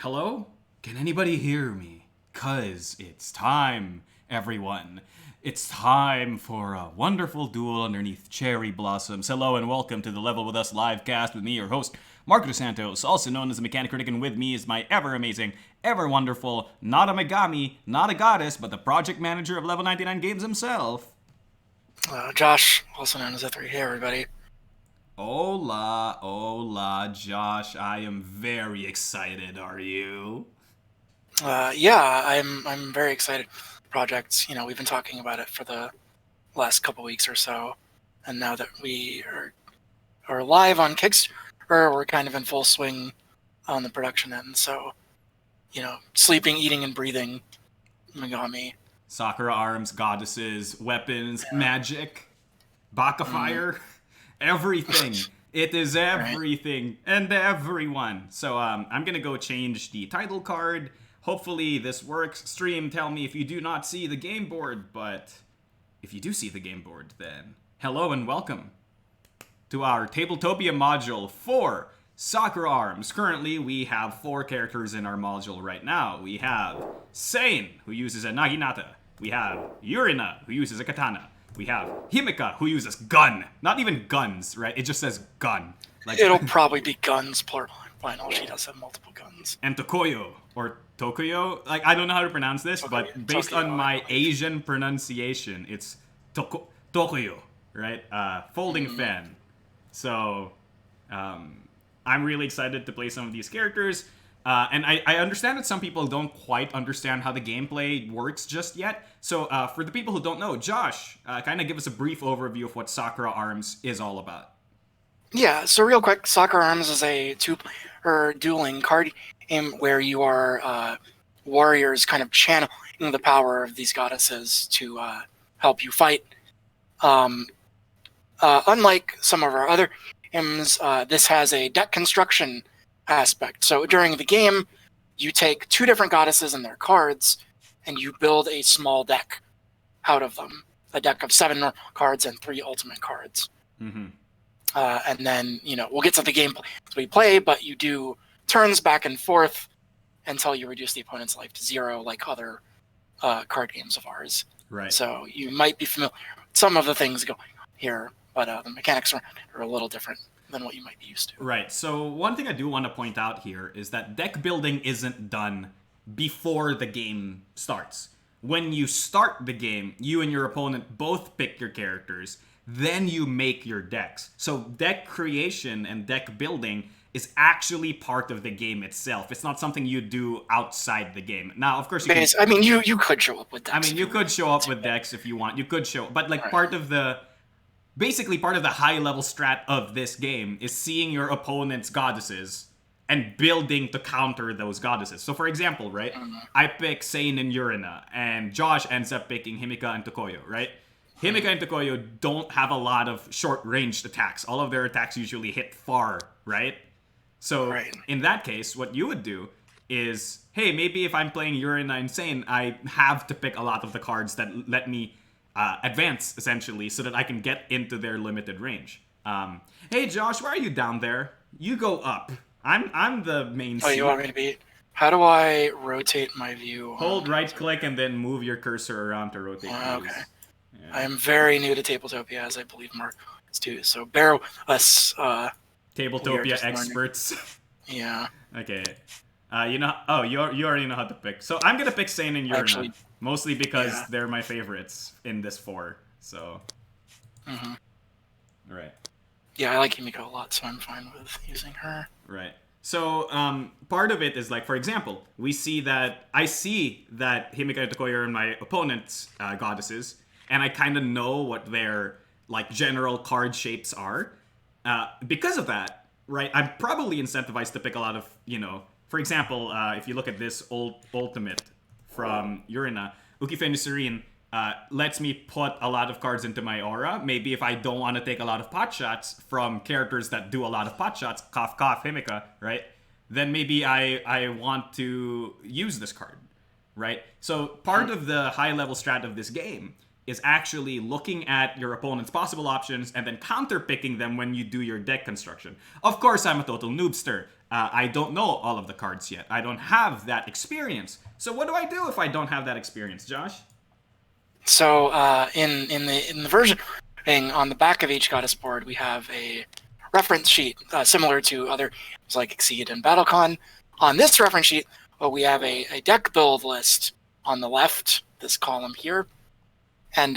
Hello? Can anybody hear me? 'Cause it's time, everyone. It's time for a wonderful duel underneath cherry blossoms. Hello and welcome to the Level With Us Livecast with me, your host, Marco DeSantos, also known as the Mechanic Critic, and with me is my ever amazing, ever wonderful, not a Megami, not a goddess, but the project manager of Level 99 Games himself. Josh, also known as E3. Hey, everybody. Hola, hola, Josh. I am very excited, are you? Yeah, I'm very excited. Projects, we've been talking about it for the last couple weeks or so, and now that we are live on Kickstarter, we're kind of in full swing on the production end. So, sleeping, eating, and breathing Megami. Sakura Arms, goddesses, weapons, magic, Baka Fire, everything. It is everything and everyone. So I'm gonna go change the title card. Hopefully this works. Stream, tell me if you do not see the game board, but if you do see the game board, then hello and welcome to our Tabletopia module for Sakura Arms. Currently, we have 4 characters in our module right now. We have Sane, who uses a Naginata. We have Yurina, who uses a katana. We have Himika, who uses gun. Not even guns, right? It just says gun. It'll probably be guns, plural. Final. She does have multiple guns. And Tokoyo, or Tokuyo. I don't know how to pronounce this, but based on my Asian pronunciation, it's Tokuyo, right? Folding fan. So, I'm really excited to play some of these characters. And I understand that some people don't quite understand how the gameplay works just yet. So for the people who don't know, Josh, kind of give us a brief overview of what Sakura Arms is all about. Yeah, so real quick, Sakura Arms is a two-player dueling card game where you are warriors kind of channeling the power of these goddesses to help you fight. Unlike some of our other games, this has a deck construction aspect. So during the game, you take 2 different goddesses and their cards, and you build a small deck out of them. A deck of 7 normal cards and 3 ultimate cards. Mm-hmm. And then, we'll get to the gameplay as we play, but you do turns back and forth until you reduce the opponent's life to 0, like other card games of ours. Right. So you might be familiar with some of the things going on here, but the mechanics around it are a little different than what you might be used to. Right. So one thing I do want to point out here is that deck building isn't done before the game starts. When you start the game, you and your opponent both pick your characters, then you make your decks. So deck creation and deck building is actually part of the game itself. It's not something you do outside the game. Now, of course, you could show up with decks. I mean, you could show up with decks if you want. You could show, but part of the high-level strat of this game is seeing your opponent's goddesses and building to counter those goddesses. So, for example, right, I pick Sane and Yurina, and Josh ends up picking Himika and Tokoyo, right? Himika and Tokoyo don't have a lot of short-ranged attacks. All of their attacks usually hit far, right? So, in that case, what you would do is, hey, maybe if I'm playing Yurina and Sane, I have to pick a lot of the cards that let me advance, essentially, so that I can get into their limited range. Hey, Josh, why are you down there? You go up. I'm the main seat. You want me to be? How do I rotate my view? Hold right-click and then move your cursor around to rotate views. Okay. Yeah. I am very new to Tabletopia, as I believe Mark is too, so bear with us. Tabletopia experts. Yeah. Okay. You already know how to pick. So I'm gonna pick Sane and Yurina. Mostly because they're my favorites in this 4, so... Right. Yeah, I like Himiko a lot, so I'm fine with using her. Right. So, part of it is, for example, I see that Himika and Tokoyo are my opponent's goddesses, and I kind of know what their, general card shapes are. Because of that, right, I'm probably incentivized to pick a lot of, for example, if you look at this ultimate from Yurina, Ukifenu Serene lets me put a lot of cards into my aura. Maybe if I don't want to take a lot of pot shots from characters that do a lot of pot shots, cough cough Himika, right? Then maybe I want to use this card, right? So part of the high level strat of this game is actually looking at your opponent's possible options and then counterpicking them when you do your deck construction. Of course, I'm a total noobster. I don't know all of the cards yet. I don't have that experience. So what do I do if I don't have that experience, Josh? So in the version on the back of each goddess board, we have a reference sheet similar to other like Exceed and BattleCon. On this reference sheet, we have a deck build list on the left, this column here. And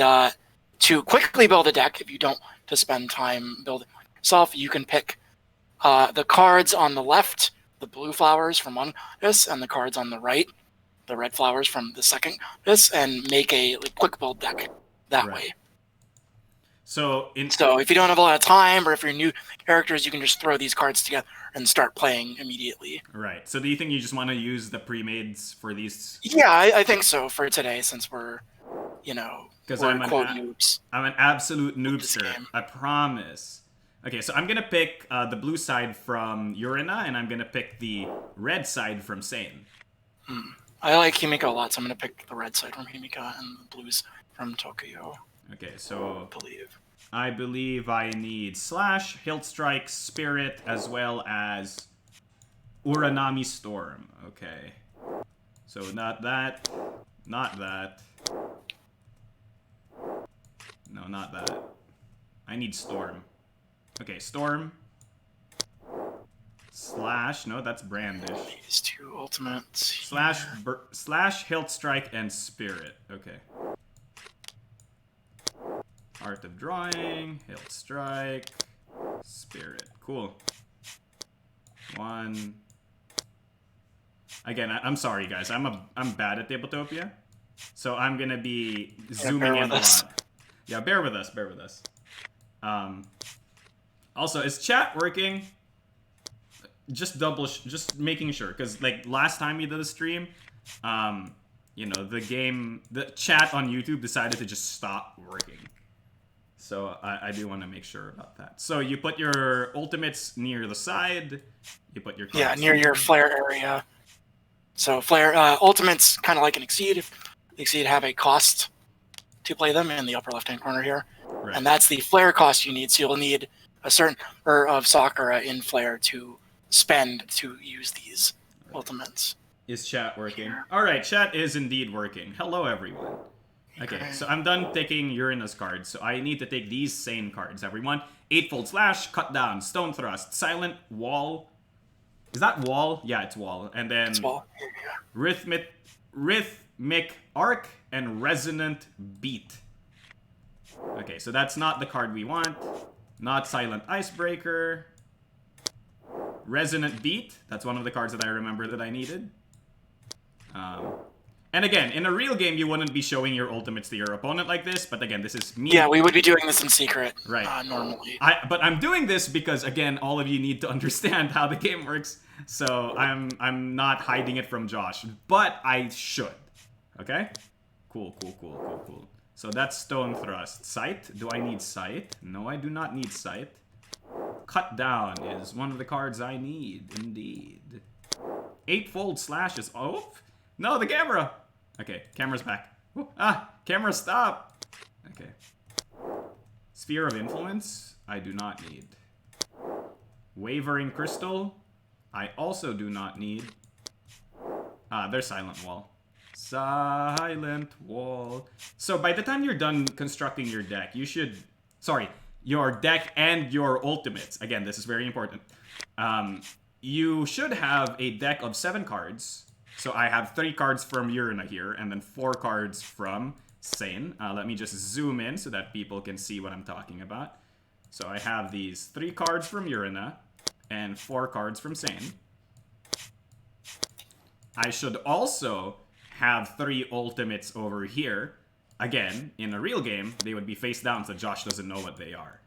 to quickly build a deck, if you don't to spend time building yourself, you can pick the cards on the left, the blue flowers from one this, and the cards on the right, the red flowers from the second this, and make a quick build deck that way. So if you don't have a lot of time, or if you're new characters, you can just throw these cards together and start playing immediately. Right. So do you think you just want to use the pre-mades for these? Yeah, I think so for today, since we're, because I'm noobs. I'm an absolute noobster. I promise. Okay, so I'm gonna pick the blue side from Urina, and I'm gonna pick the red side from Sane. I like Himika a lot, so I'm gonna pick the red side from Himika and the blues from Tokyo. Okay, so I believe I need Slash, Hilt Strike, Spirit, as well as Uranami Storm. Okay. So not that. Not that. No, not that. I need Storm. Okay, Storm. Slash. No, that's Brandish. These two ultimates. Slash, Hilt Strike, and Spirit. Okay. Art of Drawing, Hilt Strike, Spirit. Cool. One. Again, I'm sorry, guys. I'm bad at Tabletopia, so I'm gonna be zooming in a lot. Yeah, bear with us. Bear with us. Also, is chat working? Just making sure, because like last time we did a stream, the chat on YouTube decided to just stop working. So I do want to make sure about that. So you put your ultimates near the side. You put your cards near your flare area. So flare ultimates kind of like an Exceed. Exceed have a cost to play them in the upper left-hand corner here, and that's the flare cost you need. So you'll need a certain number of Sakura in flare to spend to use these ultimates. Is chat working? All right, chat is indeed working. Hello, everyone. Okay, so I'm done taking Urina's cards, so I need to take these Sane cards, everyone. Eightfold Slash, Cut Down, Stone Thrust, Silent Wall. Is that Wall? Yeah, it's Wall. And then Rhythmic Arc and Resonant Beat. Okay, so that's not the card we want. Not Silent Icebreaker. Resonant Beat. That's one of the cards that I remember that I needed. And again, in a real game, you wouldn't be showing your ultimates to your opponent like this. But again, this is me. Yeah, we would be doing this in secret. Right. Normally. But I'm doing this because, again, all of you need to understand how the game works. So I'm not hiding it from Josh. But I should. Okay? Cool. So that's Stone Thrust. Sight? Do I need Sight? No, I do not need Sight. Cut Down is one of the cards I need, indeed. Eightfold Slash is... Oh! No, the camera! Okay, camera's back. Ooh, camera, stop! Okay. Sphere of Influence, I do not need. Wavering Crystal, I also do not need. There's Silent Wall. Silent Wall. So by the time you're done constructing your deck, you should... Sorry, your deck and your ultimates. Again, this is very important. You should have a deck of 7 cards. So I have 3 cards from Urina here, and then 4 cards from Sane. Let me just zoom in so that people can see what I'm talking about. So I have these 3 cards from Urina, and 4 cards from Sane. I should also have 3 ultimates over here. Again, in a real game, they would be face down, so Josh doesn't know what they are.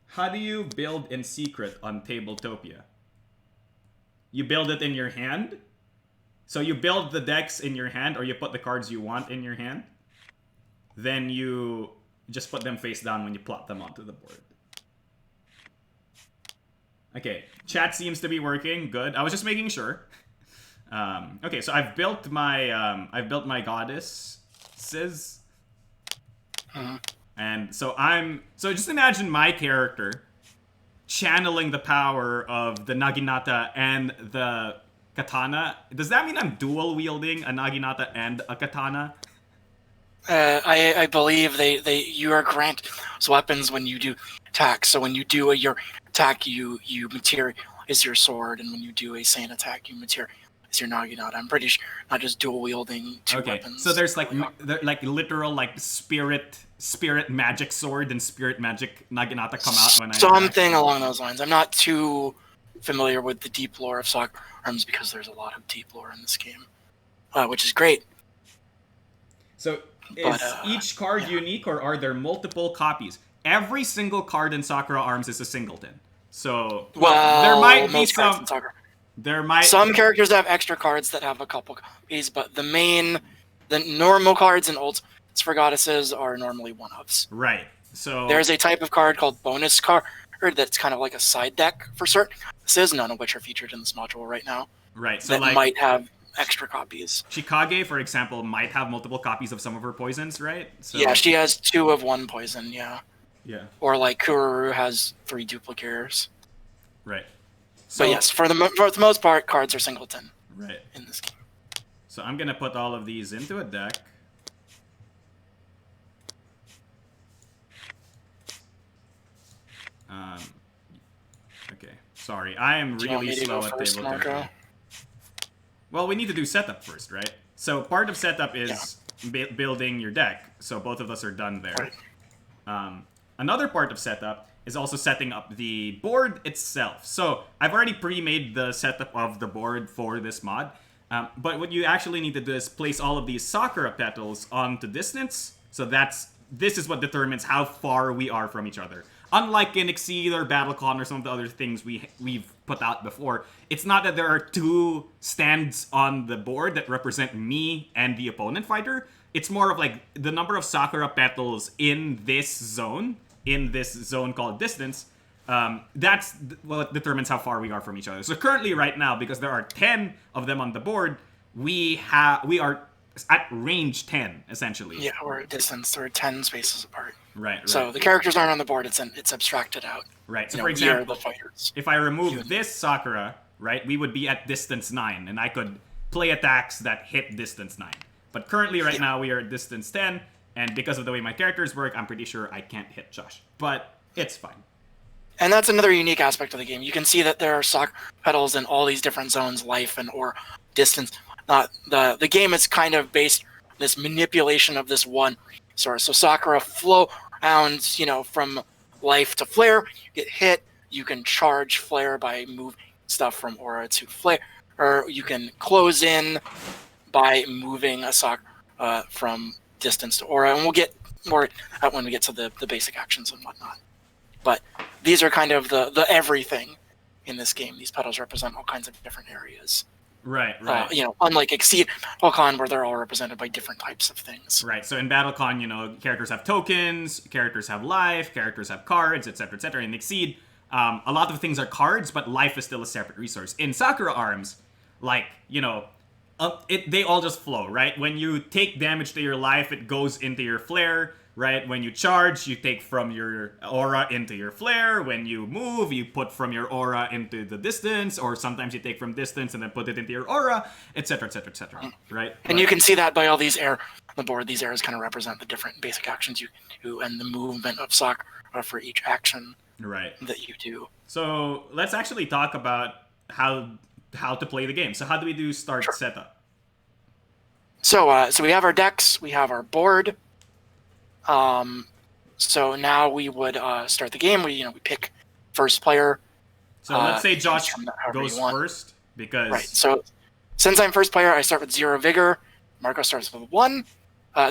How do you build in secret on Tabletopia? You build it in your hand? So you build the decks in your hand, or you put the cards you want in your hand. Then you just put them face down when you plot them onto the board. Okay, chat seems to be working. Good. I was just making sure. Okay, so I've built my goddesses, and so just imagine my character channeling the power of the naginata and the katana. Does that mean I'm dual wielding a naginata and a katana? I believe you are granted weapons when you do attacks. So when you do your attack, you materialize your sword, and when you do a sane attack, you materialize your naginata. I'm pretty sure not just dual wielding two weapons. So there's like literal like spirit magic sword and spirit magic naginata come out when I something along those lines. I'm not too familiar with the deep lore of Sakura Arms because there's a lot of deep lore in this game, which is great. So is each card unique, or are there multiple copies? Every single card in Sakura Arms is a singleton. So there might be some. Some characters have extra cards that have a couple copies, but the normal cards and ults for goddesses are normally one-ofs. Right. So there's a type of card called bonus card that's kind of like a side deck for certain goddesses, none of which are featured in this module right now. Right. So that might have extra copies. Chikage, for example, might have multiple copies of some of her poisons, right? So, yeah, she has 2 of one poison, yeah. Yeah. Or like Kururu has 3 duplicators. Right. So yes, for the most part, cards are singleton. Right. In this game. So I'm gonna put all of these into a deck. Okay. Sorry, I am really slow at tabletop. Well, we need to do setup first, right? So part of setup is building your deck. So both of us are done there. Right. Another part of setup is also setting up the board itself. So I've already pre-made the setup of the board for this mod. But what you actually need to do is place all of these Sakura petals onto distance. So this is what determines how far we are from each other. Unlike in Exceed or BattleCon or some of the other things we've put out before, it's not that there are 2 stands on the board that represent me and the opponent fighter. It's more of like the number of Sakura petals in this zone called distance. That's what determines how far we are from each other. So currently, right now, because there are 10 of them on the board, we are at range 10, essentially. Yeah, we're at distance. We're 10 spaces apart. Right. So the characters aren't on the board. It's abstracted out. Right. So for example, if I remove this Sakura, right, we would be at distance 9, and I could play attacks that hit distance 9. But currently, right now, we are at distance 10, and because of the way my characters work, I'm pretty sure I can't hit Josh. But it's fine. And that's another unique aspect of the game. You can see that there are Sakura petals in all these different zones, life and or distance. The game is kind of based on this manipulation of this one source. So Sakura flow around, from life to flare. You get hit, you can charge flare by moving stuff from aura to flare, or you can close in by moving a Sakura from distance to aura. And we'll get more at when we get to the basic actions and whatnot. But these are kind of the everything in this game. These petals represent all kinds of different areas. Right. Unlike Exceed BattleCon, where they're all represented by different types of things. Right. So in BattleCon, characters have tokens, characters have life, characters have cards, etc., etc. In Exceed, a lot of things are cards, but life is still a separate resource. In Sakura Arms, they all just flow, right? When you take damage to your life, it goes into your flare, right? When you charge, you take from your aura into your flare. When you move, you put from your aura into the distance, or sometimes you take from distance and then put it into your aura, etc., etc., etc., right? And you can see that by all these on the board. These arrows kind of represent the different basic actions you do and the movement of Sakura for each action that you do. So let's actually talk about how to play the game. So how do we do start setup? So we have our decks, we have our board. So now we would start the game. We pick first player. So let's say Josh goes first because So since I'm first player, I start with 0 vigor. Marco starts with 1.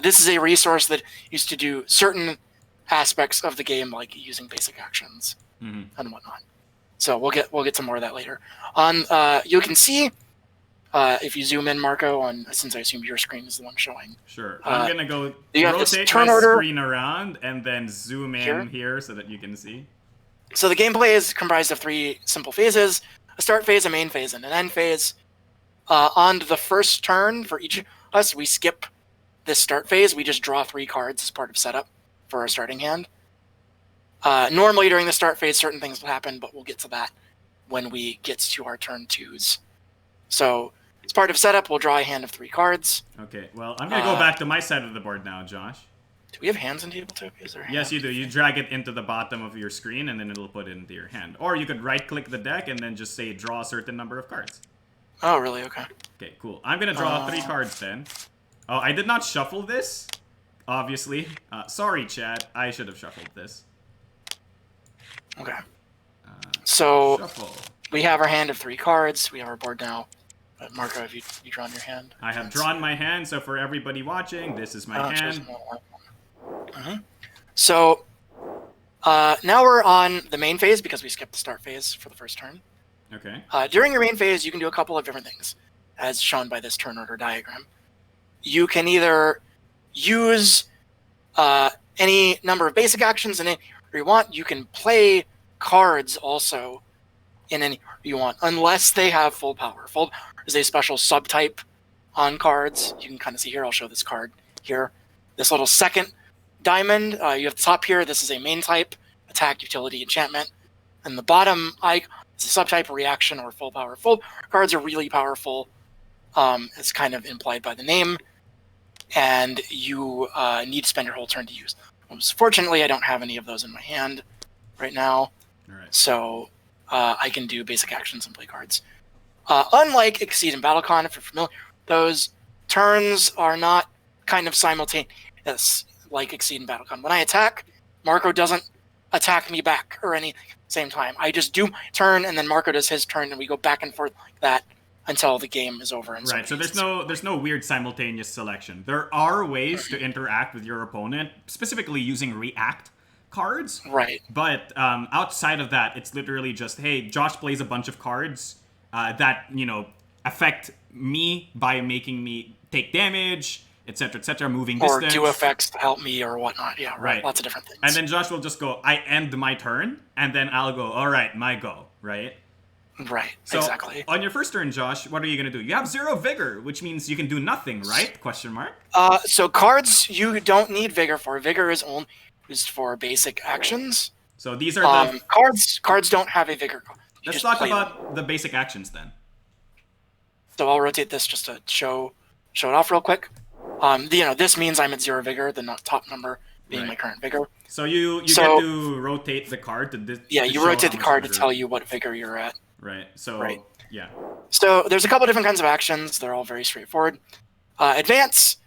This is a resource that used to do certain aspects of the game, like using basic actions and whatnot. So we'll get to more of that later. You can see. If you zoom in, Marco, since I assume your screen is the one showing. Sure. I'm going to go rotate turn my order screen around and then zoom in here so that you can see. So the gameplay is comprised of 3 simple phases: a start phase, a main phase, and an end phase. On the first turn for each of us, we skip this start phase. We just draw 3 cards as part of setup for our starting hand. Normally during the start phase, certain things will happen, but we'll get to that when we get to our turn 2s. So as part of setup, we'll draw a hand of 3 cards. Okay, well, I'm going to go back to my side of the board now, Josh. Do we have hands in tabletop? Yes, you do. You drag it into the bottom of your screen, and then it'll put it into your hand. Or you could right-click the deck and then just say draw a certain number of cards. Oh, really? Okay. Okay, cool. I'm going to draw 3 cards then. Oh, I did not shuffle this, obviously. Sorry, chat. I should have shuffled this. Okay. So Shuffle. we have our hand of 3 cards. We have our board now. Marco, have you drawn your hand? I have drawn my hand, so for everybody watching, this is my hand. So now we're on the main phase because we skipped the start phase for the first turn. Okay. During your main phase, you can do a couple of different things, as shown by this turn order diagram. You can either use any number of basic actions in any order you want. You can play cards also in any order you want, unless they have full power. Full power is a special subtype on cards. You can kind of see here. I'll show this card here. This little second diamond. You have the top here. This is a main type, attack, utility, enchantment. And the bottom icon is a subtype, reaction, or full power. Full cards are really powerful. It's kind of implied by the name. And you need to spend your whole turn to use them. Fortunately, I don't have any of those in my hand right now. All right. So I can do basic actions and play cards. Unlike Exceed and Battlecon, if you're familiar, those turns are not kind of simultaneous like Exceed and Battlecon. When I attack, Marco doesn't attack me back or any same time. I just do my turn, and then Marco does his turn, and we go back and forth like that until the game is over. And right, so there's no weird simultaneous selection. There are ways to interact with your opponent, specifically using react cards. Right. But outside of that, it's literally just, hey, Josh plays a bunch of cards that, affect me by making me take damage, etc., moving or distance. Or do effects to help me or whatnot. Yeah, right. Lots of different things. And then Josh will just go, I end my turn, and then I'll go, all right, my go, right? Right, so exactly. On your first turn, Josh, what are you going to do? You have 0 vigor, which means you can do nothing, right? Question mark. So cards you don't need vigor for. Vigor is only used for basic actions. So these are the... Cards don't have a vigor. Let's talk about the basic actions then. So I'll rotate this just to show it off real quick. This means I'm at 0 vigor, the top number being my current vigor. So you get to rotate the card to this. Yeah, you rotate the card to tell you what vigor you're at. Right. So yeah. So there's a couple different kinds of actions. They're all very straightforward. Advance.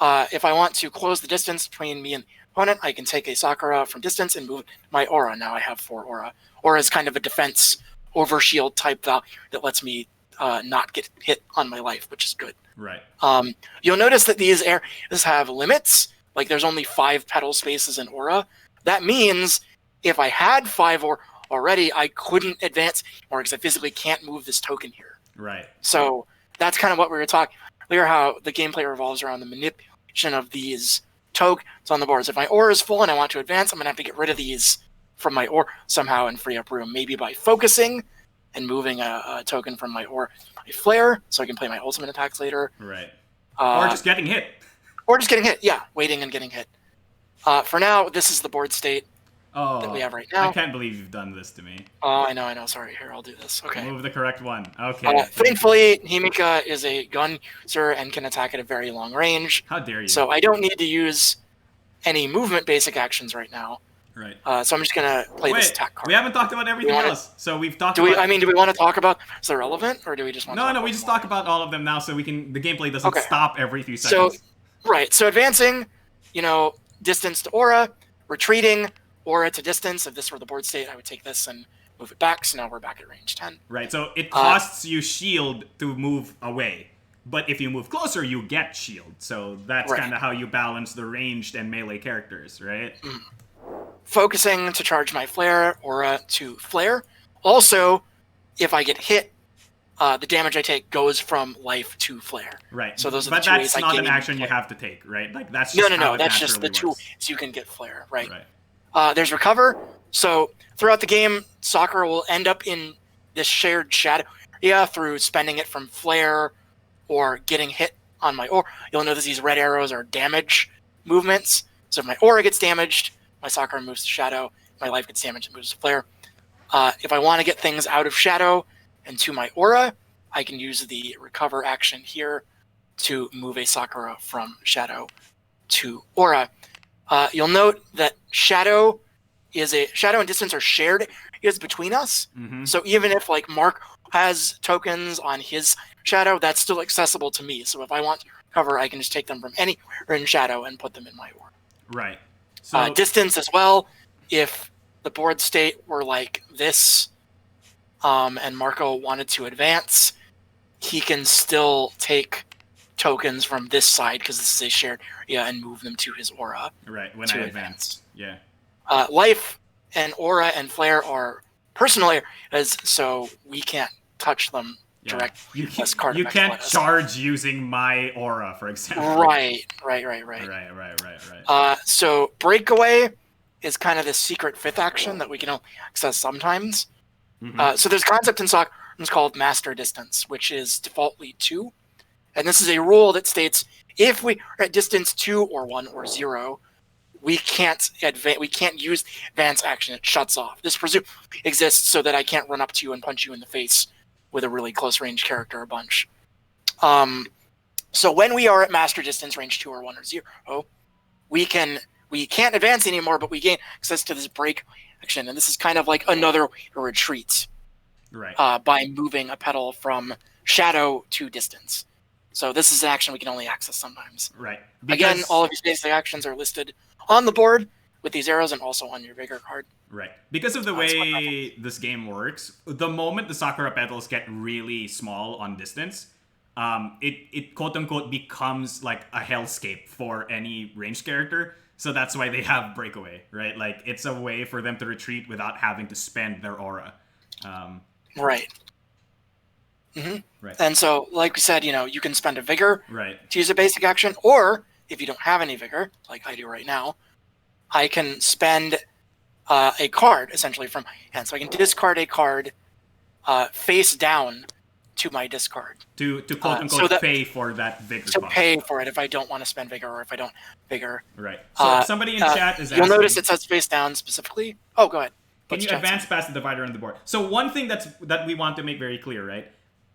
If I want to close the distance between me and the opponent, I can take a Sakura from distance and move my aura. Now I have 4 aura. Aura is kind of a defense overshield type value that lets me not get hit on my life, which is good. Right. You'll notice that these areas have limits. Like there's only 5 petal spaces in aura. That means if I had 5 aura already, I couldn't advance more because I physically can't move this token here. Right. So that's kind of what we were talking earlier, how the gameplay revolves around the manipulation of these tokens on the boards. If my aura is full and I want to advance, I'm going to have to get rid of these from my aura somehow and free up room, maybe by focusing and moving a token from my aura, my flare, so I can play my ultimate attacks later. Right. Or just getting hit. Or just getting hit, yeah. Waiting and getting hit. For now, this is the board state that we have right now. I can't believe you've done this to me. Oh, I know. Sorry. Here, I'll do this. Okay. Move the correct one. Okay. Thankfully, Himika is a gun user and can attack at a very long range. How dare you? So I don't need to use any movement basic actions right now. Right. So I'm just going to play this attack card. We haven't talked about everything else. So we've talked about... do we want to talk about... Is it relevant, or do we just want to... No, we just talk about all of them now so we can... The gameplay doesn't stop every few seconds. So advancing, distance to aura, retreating, aura to distance. If this were the board state, I would take this and move it back. So now we're back at range 10. Right, so it costs you shield to move away. But if you move closer, you get shield. So that's kind of how you balance the ranged and melee characters, right? Mm. Focusing to charge my flare, aura to flare. Also, if I get hit, the damage I take goes from life to flare. Right. So those are the two ways I gain. But that's not an action you have to take, right? Like that's just no. That's just the 2 ways you can get flare, right? Right. There's recover. So throughout the game, Sakura will end up in this shared shadow area through spending it from flare or getting hit on my aura. You'll notice these red arrows are damage movements. So if my aura gets damaged, my Sakura moves to shadow. My life gets damaged and moves to flare. If I want to get things out of shadow and to my aura, I can use the recover action here to move a Sakura from shadow to aura. You'll note that shadow and distance are shared areas between us. Mm-hmm. So even if like Mark has tokens on his shadow, that's still accessible to me. So if I want to cover, I can just take them from anywhere in shadow and put them in my aura. Right. So Distance as well. If the board state were like this, and Marco wanted to advance, he can still take tokens from this side because this is a shared area and move them to his aura. Right, when I advance. Yeah. Life and aura and flare are personal areas, so we can't touch them direct. You can't charge using my aura, for example. Right. So breakaway is kind of the secret fifth action that we can only access sometimes. Mm-hmm. So there's a concept in Sakura Arms called master distance, which is defaultly 2. And this is a rule that states if we are at distance 2 or 1 or 0, we can't use advance action. It shuts off. This presumably exists so that I can't run up to you and punch you in the face with a really close range character a bunch. So when we are at master distance, range 2 or 1 or 0, we can't advance anymore, but we gain access to this break action, and this is kind of like another retreat. Right. By moving a petal from shadow to distance. So this is an action we can only access sometimes. Right. Again, all of these basic actions are listed on the board with these arrows and also on your vigor card. Right. Because of the way this game works, the moment the Sakura petals get really small on distance, it quote-unquote becomes like a hellscape for any ranged character. So that's why they have breakaway, right? Like, it's a way for them to retreat without having to spend their aura. Right. Mm-hmm. Right. And so, like we said, you can spend a vigor right. to use a basic action, or if you don't have any vigor, like I do right now, I can spend a card, essentially, from my hand. So I can discard a card face down to my discard. To quote-unquote pay for that vigor To cost. pay for it if I don't want to spend vigor or if I don't vigor. Right. So somebody in chat is asking... You'll notice it says face down specifically. Oh, go ahead. Can you advance past the divider on the board? So one thing that we want to make very clear, right?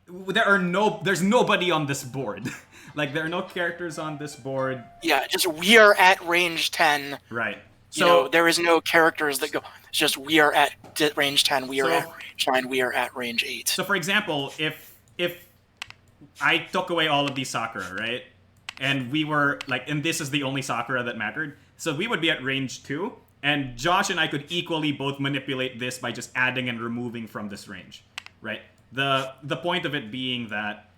There's nobody on this board. Like, there are no characters on this board. Yeah, just we are at range 10. Right. So there is no characters that go. It's just we are at range 10. We are at range 9. We are at range 8. So, for example, if I took away all of these Sakura, right? And we were like, and this is the only Sakura that mattered. So we would be at range 2. And Josh and I could equally both manipulate this by just adding and removing from this range, right? The point of it being that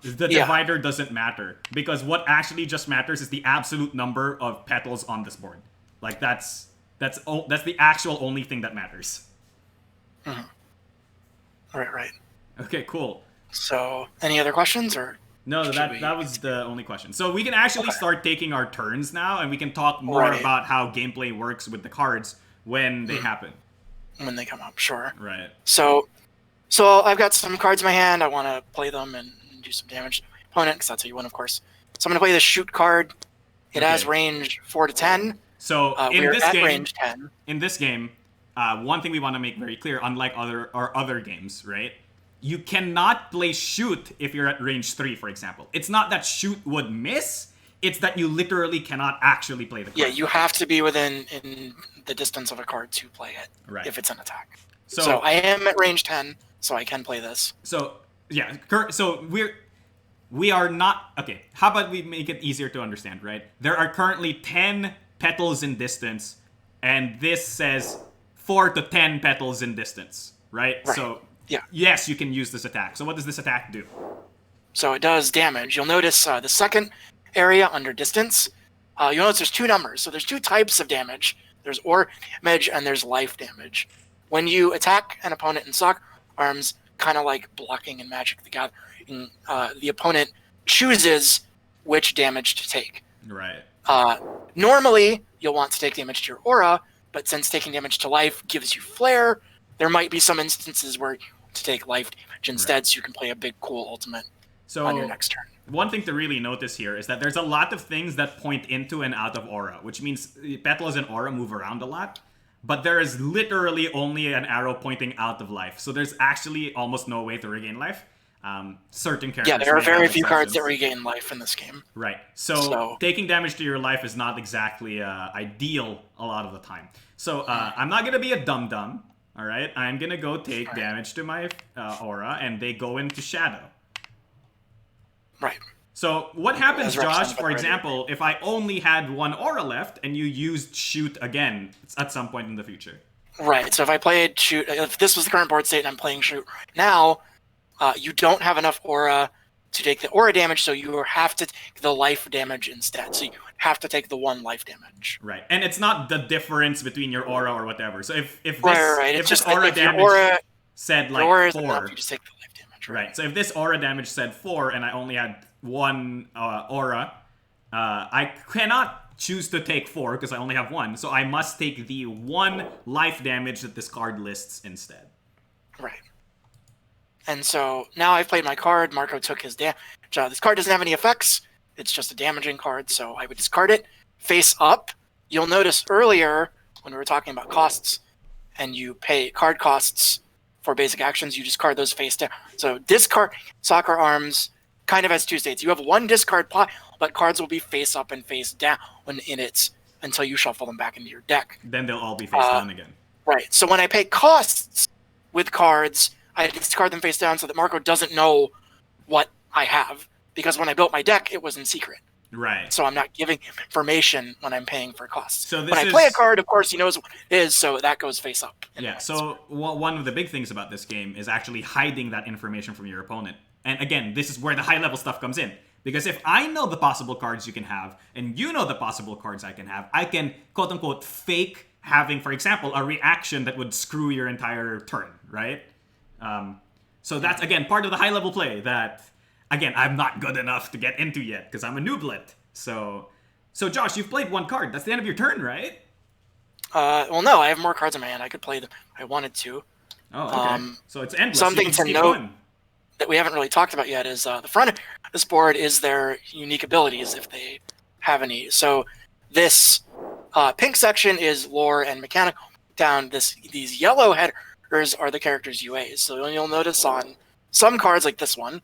the divider doesn't matter, because what actually just matters is the absolute number of petals on this board. Like, that's the actual only thing that matters. Mm-hmm. Right. Okay, cool. So, any other questions or? No, that was the only question. So we can actually start taking our turns now, and we can talk more about how gameplay works with the cards when they happen. When they come up, sure. Right. So I've got some cards in my hand. I want to play them and do some damage to my opponent, because that's how you win, of course. So I'm going to play the shoot card. It has range 4 to 10. So range 10. In this game, one thing we want to make very clear, unlike other games, right? You cannot play shoot if you're at range 3, for example. It's not that shoot would miss, it's that you literally cannot actually play the card. Yeah, you have to be within the distance of a card to play it, if it's an attack. So I am at range 10, so I can play this. So, yeah, so we are not... Okay, how about we make it easier to understand, right? There are currently 10 petals in distance, and this says 4 to 10 petals in distance, right? So... Yeah. Yes, you can use this attack. So what does this attack do? So it does damage. You'll notice the second area under distance. You'll notice there's 2 numbers. So there's 2 types of damage. There's aura damage and there's life damage. When you attack an opponent in Sakura Arms, kind of like blocking in Magic the Gathering, the opponent chooses which damage to take. Right. Normally, you'll want to take damage to your aura, but since taking damage to life gives you flare, there might be some instances where to take life damage instead, so you can play a big, cool ultimate So on your next turn. one thing to really notice here is that there's a lot of things that point into and out of aura, which means petals and aura move around a lot. But there is literally only an arrow pointing out of life. So there's actually almost no way to regain life. Certain characters. Yeah, there are may very have few cards that exceptions. regain life in this game. Right. So taking damage to your life is not exactly ideal a lot of the time. So I'm not gonna be a dum dum. All right. I'm gonna go take damage to my aura, and they go into shadow. Right. So what happens, As Josh, represented by for the red example, if I only had one aura left and you used shoot again at some point in the future? Right. So if I played shoot, if this was the current board state and I'm playing shoot now, you don't have enough aura to take the aura damage, so you have to take the life damage instead. So you have to take the 1 life damage. Right. And it's not the difference between your aura or whatever. So if this, Right. if It's this just aura if your damage aura, said your aura like is 4, enough, you just take the life damage. right. So if this aura damage said 4 and I only had 1 aura, I cannot choose to take 4 because I only have 1. So I must take the 1 life damage that this card lists instead. Right. And so now I've played my card. Marco took his damage. This card doesn't have any effects. It's just a damaging card, so I would discard it. Face up. You'll notice earlier when we were talking about costs, and you pay card costs for basic actions, you discard those face down. So discard Sakura Arms kind of has 2 states. You have 1 discard pile, but cards will be face up and face down in it until you shuffle them back into your deck. Then they'll all be face down again. Right. So when I pay costs with cards, I discard them face down so that Marco doesn't know what I have. Because when I built my deck, it was in secret. Right. So I'm not giving information when I'm paying for costs. So this when I play a card, of course, he knows what it is, so that goes face up. Yeah, so one of the big things about this game is actually hiding that information from your opponent. And again, this is where the high-level stuff comes in. Because if I know the possible cards you can have, and you know the possible cards I can have, I can, quote-unquote, fake having, for example, a reaction that would screw your entire turn, right? So that's, again, part of the high-level play that, again, I'm not good enough to get into yet, because I'm a nooblet. So Josh, you've played 1 card. That's the end of your turn, right? Well, no, I have more cards in my hand. I could play them if I wanted to. Oh, okay. So it's endless. Something to note that we haven't really talked about yet is the front of this board is their unique abilities, if they have any. So this pink section is lore and mechanical. Down these yellow headers are the characters' UAs. So you'll notice on some cards, like this one,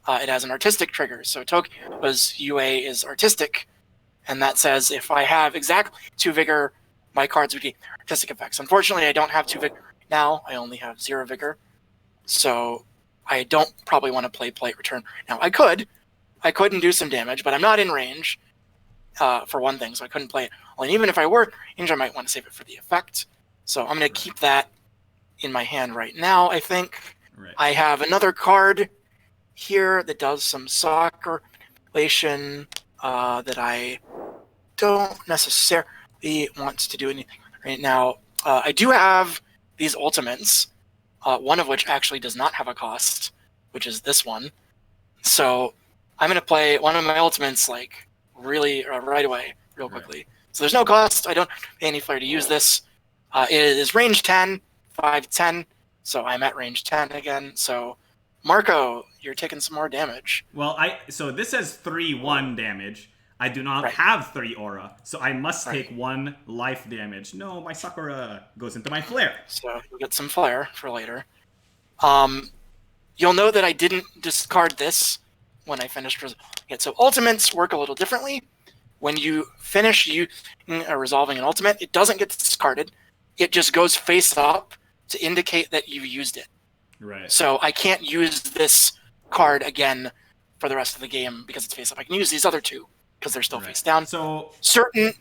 it has an artistic trigger. So Tokyo's UA is artistic, and that says if I have exactly 2 vigor, my cards would get artistic effects. Unfortunately, I don't have 2 vigor now. I only have 0 vigor. So I don't probably want to play Polite Return. Now, I couldn't do some damage, but I'm not in range, for one thing, so I couldn't play it. Well, and even if I were in range, I might want to save it for the effect. So I'm going to keep that in my hand right now, I think. Right. I have another card here that does some soccer relation that I don't necessarily want to do anything right now. I do have these ultimates, one of which actually does not have a cost, which is this one. So I'm going to play one of my ultimates like really right away, real quickly. Right. So there's no cost. I don't pay any flare to use this. It is range 10, 5, 10. So I'm at range 10 again. So Marco, you're taking some more damage. Well, so this says 3/1 damage. I do not have 3 aura, so I must take 1 life damage. No, my Sakura goes into my flare. So you'll get some flare for later. You'll know that I didn't discard this when I finished it. So ultimates work a little differently. When you finish resolving an ultimate, it doesn't get discarded. It just goes face up to indicate that you used it. Right. So I can't use this card again for the rest of the game because it's face up. I can use these other 2 because they're still face down. So certain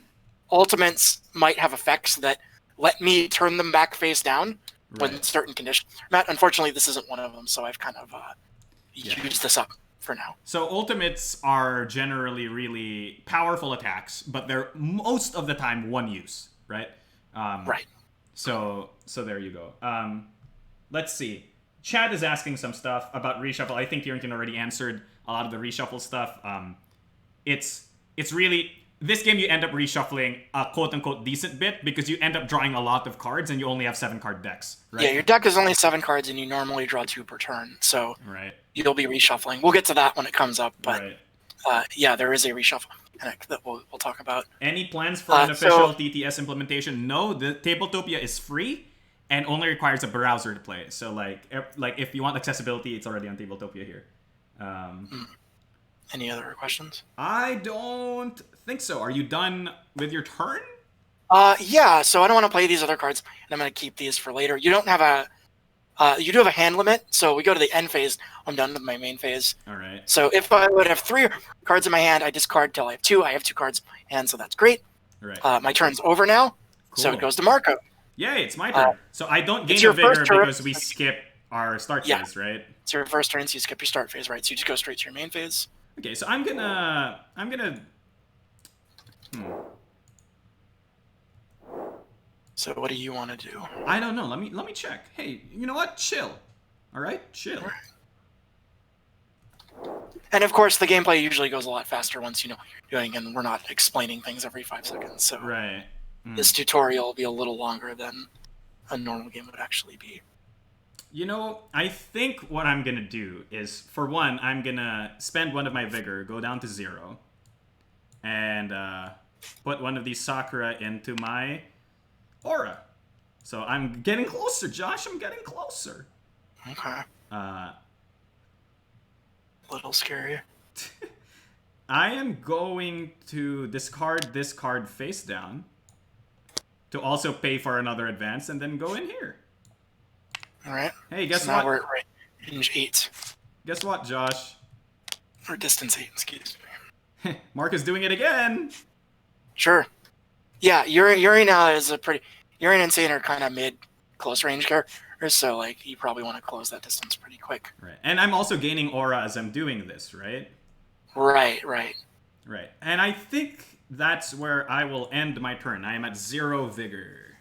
ultimates might have effects that let me turn them back face down when certain conditions are met. Unfortunately, this isn't one of them, so I've kind of used this up for now. So ultimates are generally really powerful attacks, but they're most of the time 1 use, right? Right. So there you go. Let's see. Chad is asking some stuff about reshuffle. I think Yerington already answered a lot of the reshuffle stuff. It's really this game you end up reshuffling a quote-unquote decent bit because you end up drawing a lot of cards and you only have 7-card decks, right? Yeah, your deck is only 7 cards and you normally draw 2 per turn, so right. You'll be reshuffling. We'll get to that when it comes up, but right. Yeah, there is a reshuffle that we'll talk about. Any plans for an official TTS implementation? No, the Tabletopia is free and only requires a browser to play. So like if you want accessibility, it's already on Tabletopia here. Any other questions? I don't think so. Are you done with your turn? Yeah. So I don't want to play these other cards, and I'm going to keep these for later. You don't have you do have a hand limit, so we go to the end phase. I'm done with my main phase. All right. So if I would have 3 cards in my hand, I discard till I have 2. I have 2 cards in hand, so that's great. Right. My turn's over now, cool. So it goes to Marco. Yay, it's my turn. So I don't gain a vigor because we skip our start phase, right? It's your first turn, so you skip your start phase, right? So you just go straight to your main phase. Okay, so I'm gonna. So what do you want to do? I don't know. Let me check. Hey, you know what? Chill. All right, chill. All right. And of course, the gameplay usually goes a lot faster once you know what you're doing, and we're not explaining things every 5 seconds. So right. This tutorial will be a little longer than a normal game would actually be. You know, I think what I'm gonna do is, for one, I'm gonna spend 1 of my vigor, go down to 0, and put 1 of these Sakura into my aura. So I'm getting closer, Josh. I'm getting closer. Okay. A little scary. I am going to discard this card face down to also pay for another advance and then go in here. All right. Hey, guess so what? Now we're at range 8. Guess what, Josh? Or distance 8, excuse me. Mark is doing it again. Sure. Yeah, Yurina is a pretty... Yurina and Satan are kind of mid-close range characters, so like you probably want to close that distance pretty quick. Right. And I'm also gaining aura as I'm doing this, right? Right. Right. And I think that's where I will end my turn. I am at 0 vigor.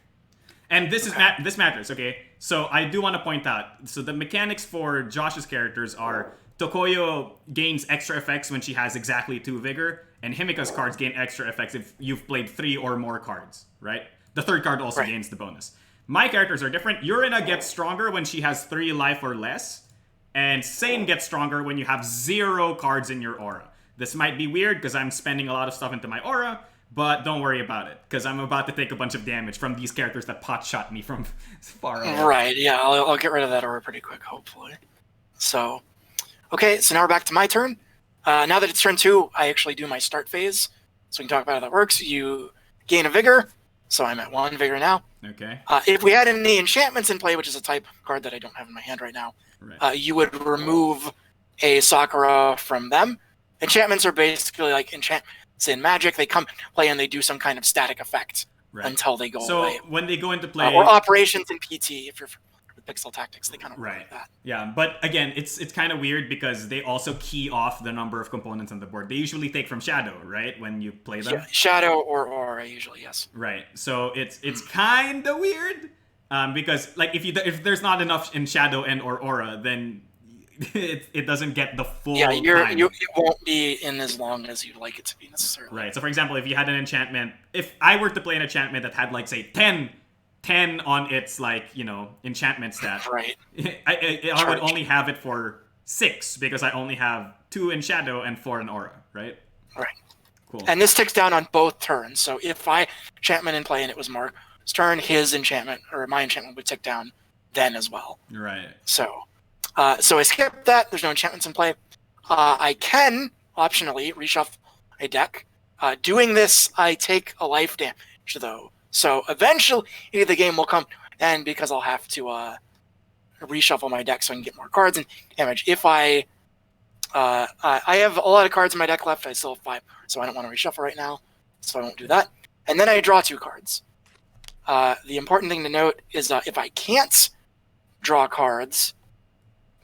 And this this matters, okay? So I do want to point out, so the mechanics for Josh's characters are Tokoyo gains extra effects when she has exactly 2 vigor, and Himika's cards gain extra effects if you've played 3 or more cards, right? The 3rd card also gains the bonus. My characters are different. Yurina gets stronger when she has 3 life or less, and Sane gets stronger when you have 0 cards in your aura. This might be weird because I'm spending a lot of stuff into my aura, but don't worry about it, because I'm about to take a bunch of damage from these characters that pot shot me from far away. Right, yeah, I'll get rid of that aura pretty quick, hopefully. So, okay, so now we're back to my turn. Now that it's turn 2, I actually do my start phase. So we can talk about how that works. You gain a vigor, so I'm at 1 vigor now. Okay. If we had any enchantments in play, which is a type card that I don't have in my hand right now, you would remove a Sakura from them. Enchantments are basically like enchantments in Magic. They come play and they do some kind of static effect until they go away. So when they go into play, or operations in PT, if you're with Pixel Tactics, they kind of work like that. Yeah, but again, it's kind of weird because they also key off the number of components on the board. They usually take from Shadow, right? When you play them. Yeah, Shadow or Aura usually, yes. Right. So it's kind of weird because like if there's not enough in Shadow and or Aura, then it doesn't get the full time. You won't be in as long as you'd like it to be necessarily. Right. So for example, if you had an enchantment, if I were to play an enchantment that had like say 10 on its like, you know, enchantment stat. Right. I would only have it for 6 because I only have 2 in Shadow and 4 in Aura, right? Right. Cool. And this ticks down on both turns. So if I enchantment in play and it was Mark's turn, his enchantment or my enchantment would tick down then as well. Right. So I skip that. There's no enchantments in play. I can optionally reshuffle a deck. Doing this, I take a life damage though. So eventually the game will come, and because I'll have to reshuffle my deck so I can get more cards and damage. If I have a lot of cards in my deck left, I still have 5, so I don't want to reshuffle right now, so I won't do that. And then I draw 2 cards. The important thing to note is if I can't draw cards,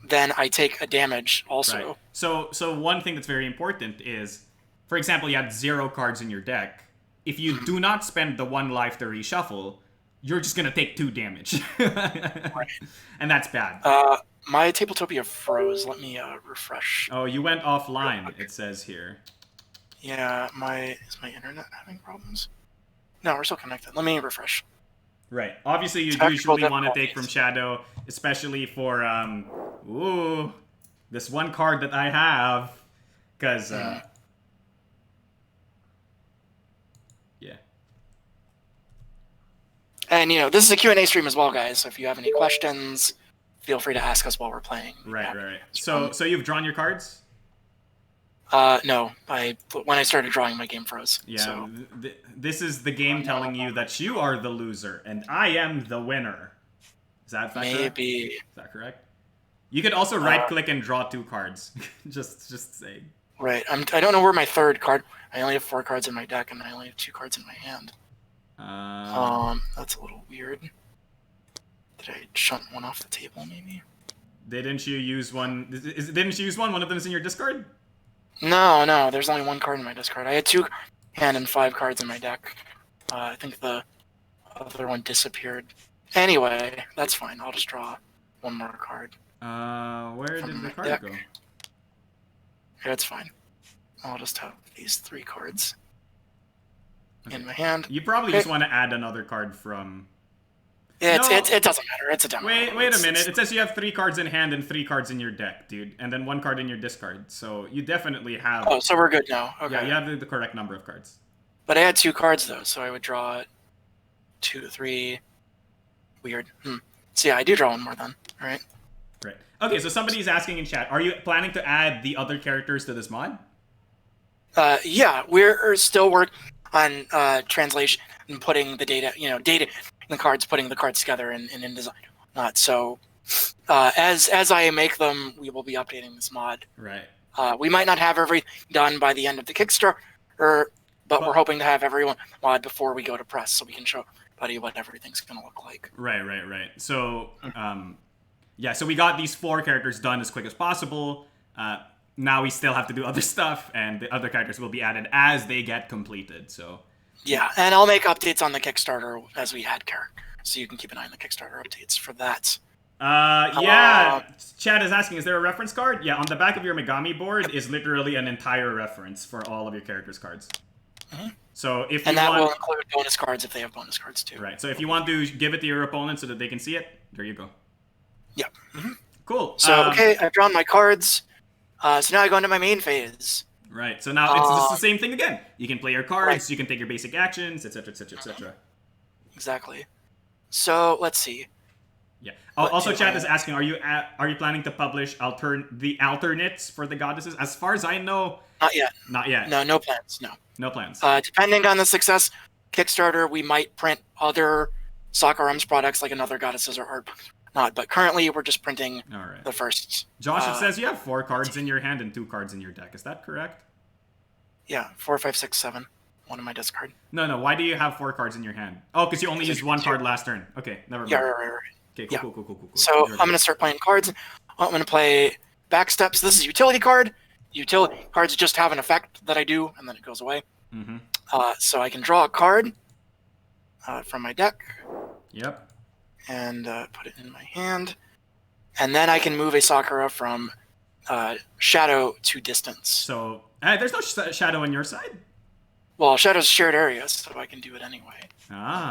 then I take a damage also. Right. So one thing that's very important is, for example, you had 0 cards in your deck. If you do not spend the 1 life to reshuffle, you're just gonna take 2 damage. Right. And that's bad. My Tabletopia froze. Let me refresh. Oh, you went offline, it says here. Yeah, is my internet having problems? No, we're still connected. Let me refresh. Right. Obviously, you Technical usually want to take from difficulties. Shadow, especially for ooh, this one card that I have, because yeah. And this is a Q&A stream as well, guys. So if you have any questions, feel free to ask us while we're playing. Right. So you've drawn your cards? No, when I started drawing, my game froze. Yeah. So. This is the game telling you that you are the loser and I am the winner. Is that Maybe. Is that correct? You could also right click and draw 2 cards. just saying. Right. I don't know where my third card. I only have 4 cards in my deck, and I only have 2 cards in my hand. That's a little weird. Did I shunt one off the table, maybe? Didn't you use one? Didn't you use one? One of them is in your discard? No. There's only 1 card in my discard. I had 2 hand and 5 cards in my deck. I think the other one disappeared. Anyway, that's fine. I'll just draw 1 more card. Where did the card go? Yeah, it's fine. I'll just have these 3 cards in my hand. You probably just want to add another card from... Yeah, it doesn't matter. It's a demo. Wait a minute. It says you have 3 cards in hand and 3 cards in your deck, dude. And then 1 card in your discard. So you definitely have... Oh, so we're good now. Okay. Yeah, you have the correct number of cards. But I had 2 cards, though, so I would draw 2, 3... Weird. So yeah, I do draw 1 more then. All right. Great. Okay, so somebody's asking in chat, are you planning to add the other characters to this mod? Yeah, we're still working on translation and putting the data, the cards, putting the cards together in InDesign. So as I make them, we will be updating this mod. Right. We might not have everything done by the end of the Kickstarter, but we're hoping to have everyone mod before we go to press, so we can show everybody what everything's going to look like. Right. So, yeah, so we got these 4 characters done as quick as possible. Now we still have to do other stuff, and the other characters will be added as they get completed. So yeah, and I'll make updates on the Kickstarter as we add characters, so you can keep an eye on the Kickstarter updates for that. Yeah, Chad is asking, is there a reference card? Yeah, on the back of your Megami board is literally an entire reference for all of your characters' cards. So if you that will include bonus cards if they have bonus cards too. Right. So if you want to give it to your opponent so that they can see it, there you go. Yep. Cool. So okay, I've drawn my cards. So now I go into my main phase. Right. So now it's just the same thing again. You can play your cards. You can take your basic actions, etc., etc. Exactly. So let's see. Yeah. Also, Chat is asking, are you planning to publish the alternates for the goddesses? As far as I know, not yet. Not yet. No plans. No plans. Depending on the success Kickstarter, we might print other Sakura Arms products like another goddesses or art. Not, but currently we're just printing the first. Josh, it says you have 4 cards in your hand and 2 cards in your deck. Is that correct? Yeah, 4, 5, 6, 7. 1 in my discard. No. Why do you have 4 cards in your hand? Oh, because you only used 1 card last turn. Okay, never mind. Yeah, right. Okay, cool. So I'm going to start playing cards. I'm going to play Backsteps. This is utility card. Utility cards just have an effect that I do, and then it goes away. So I can draw a card from my deck. Yep. And put it in my hand. And then I can move a Sakura from shadow to distance. So there's no shadow on your side? Well, shadow's shared area, so I can do it anyway.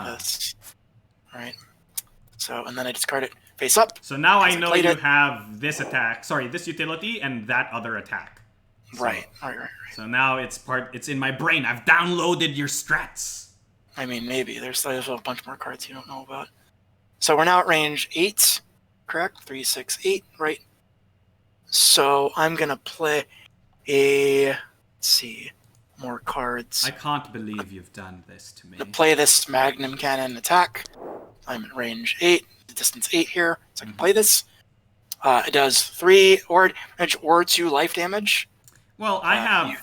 This. Right. So, and then I discard it face up. So now I know you have this this utility and that other attack. So, right. So now it's in my brain. I've downloaded your strats. I mean, maybe. There's a bunch more cards you don't know about. So we're now at range 8, correct? 3, 6, 8, right? So I'm going to play let's see, more cards. I can't believe you've done this to me. To play this Magnum Cannon attack. I'm at range 8, distance 8 here, so I can play this. It does 3 aura damage or 2 life damage. Well, I have you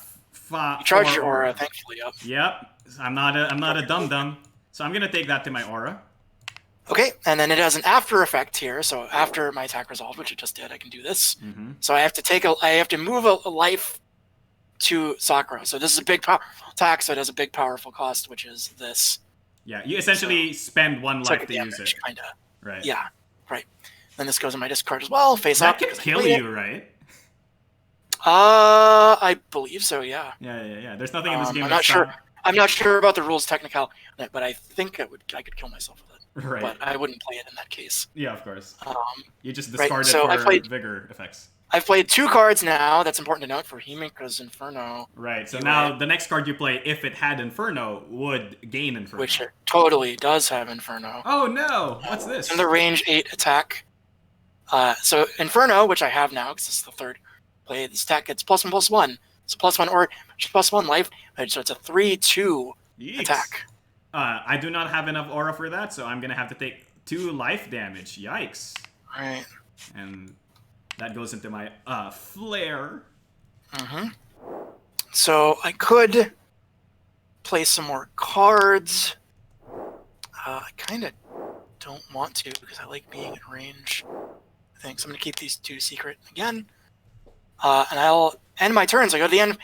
charged your aura, thankfully, up. Yep. I'm not a dum-dum. So I'm going to take that to my aura. Okay, and then it has an after effect here. So after my attack resolved, which it just did, I can do this. So I have to move a life to Sakura. So this is a big power attack, so it has a big powerful cost, which is this. Yeah, you essentially spend 1 life to use it. Kinda. Right. Yeah, right. Then this goes in my discard as well, face up. That can kill you, right? I believe so. Yeah. Yeah. There's nothing in this game I'm that not sure. I'm not sure about the rules technical, but I think I could kill myself with it. Right. But I wouldn't play it in that case. Yeah, of course. You just Right, discard it so for vigor effects. I've played 2 cards now. That's important to note for Himika's Inferno. Right. So now the next card you play, if it had Inferno, would gain Inferno. Which it totally does have Inferno. Oh no! What's this? In the range 8 attack. So Inferno, which I have now because this is the third play, this attack gets +1/+1. It's a +1 or +1 life. So it's a 3/2 attack. I do not have enough aura for that, so I'm gonna have to take 2 life damage. Yikes! Right. And that goes into my flare. So I could play some more cards. I kind of don't want to because I like being in range. I think so. I'm gonna keep these 2 secret again. And I'll end my turn. So I go to the end.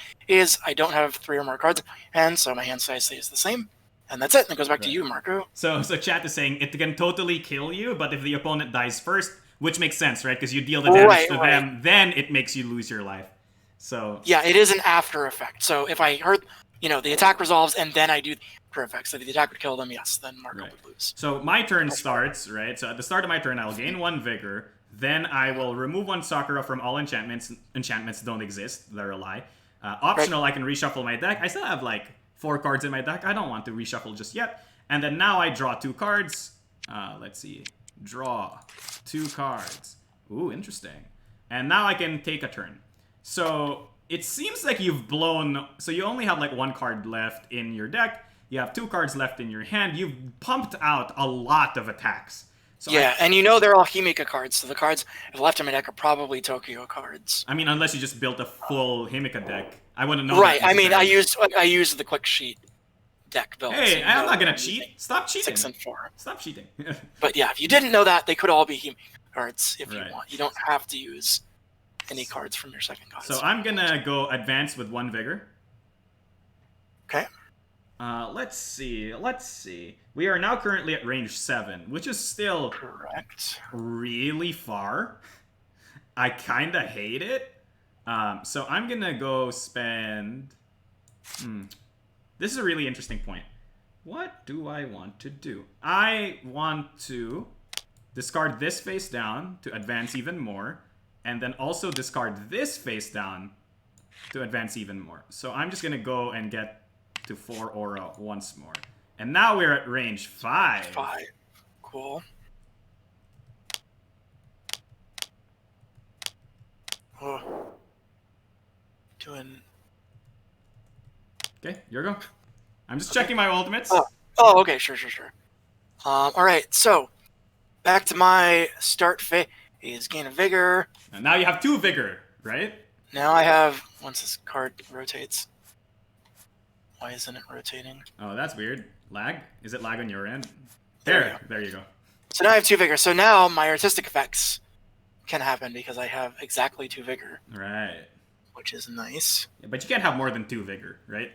I don't have 3 or more cards, and so my hand size stays the same. And that's it. And it goes back to you, Marco. So chat is saying it can totally kill you, but if the opponent dies first, which makes sense, right? Because you deal the damage to them, then it makes you lose your life. So yeah, it is an after effect. So if I hurt, the attack resolves, and then I do the after effect. So if the attack would kill them, yes, then Marco would lose. So my turn starts, right? So at the start of my turn, I'll gain 1 vigor. Then I will remove 1 Sakura from all enchantments. Enchantments don't exist; they're a lie. Optional, I can reshuffle my deck. I still have like 4 cards in my deck. I don't want to reshuffle just yet. And then now I draw 2 cards. Let's see. Draw 2 cards. Ooh, interesting. And now I can take a turn. So it seems like you've blown... So you only have like 1 card left in your deck. You have 2 cards left in your hand. You've pumped out a lot of attacks. So yeah, and they're all Himika cards. So the cards left in my deck are probably Tokyo cards. I mean, unless you just built a full Himika deck. I wouldn't know. Right, I mean, I used the quick sheet deck build. Hey, I'm not gonna cheat. Stop cheating. 6 and 4. Stop cheating. But yeah, if you didn't know that, they could all be Himika cards if you want. You don't have to use any cards from your second card. So I'm gonna go advance with 1 vigor. Okay. Let's see. We are now currently at range 7, which is still correct. Really far. I kind of hate it. So I'm gonna go spend... This is a really interesting point. What do I want to do? I want to discard this face down to advance even more, and then also discard this face down to advance even more. So I'm just gonna go and get to 4 aura once more. And now we're at range 5. 5. Cool. Oh. Doing... Okay, your go. I'm just checking my ultimates. Oh, okay, sure. Alright, so back to my start phase. Gain a vigor. And now you have 2 vigor, right? Now I have, once this card rotates. Why isn't it rotating? Oh, that's weird. Lag? Is it lag on your end? There you go. So now I have 2 vigor. So now my artistic effects can happen because I have exactly 2 vigor. Right. Which is nice. Yeah, but you can't have more than 2 vigor, right?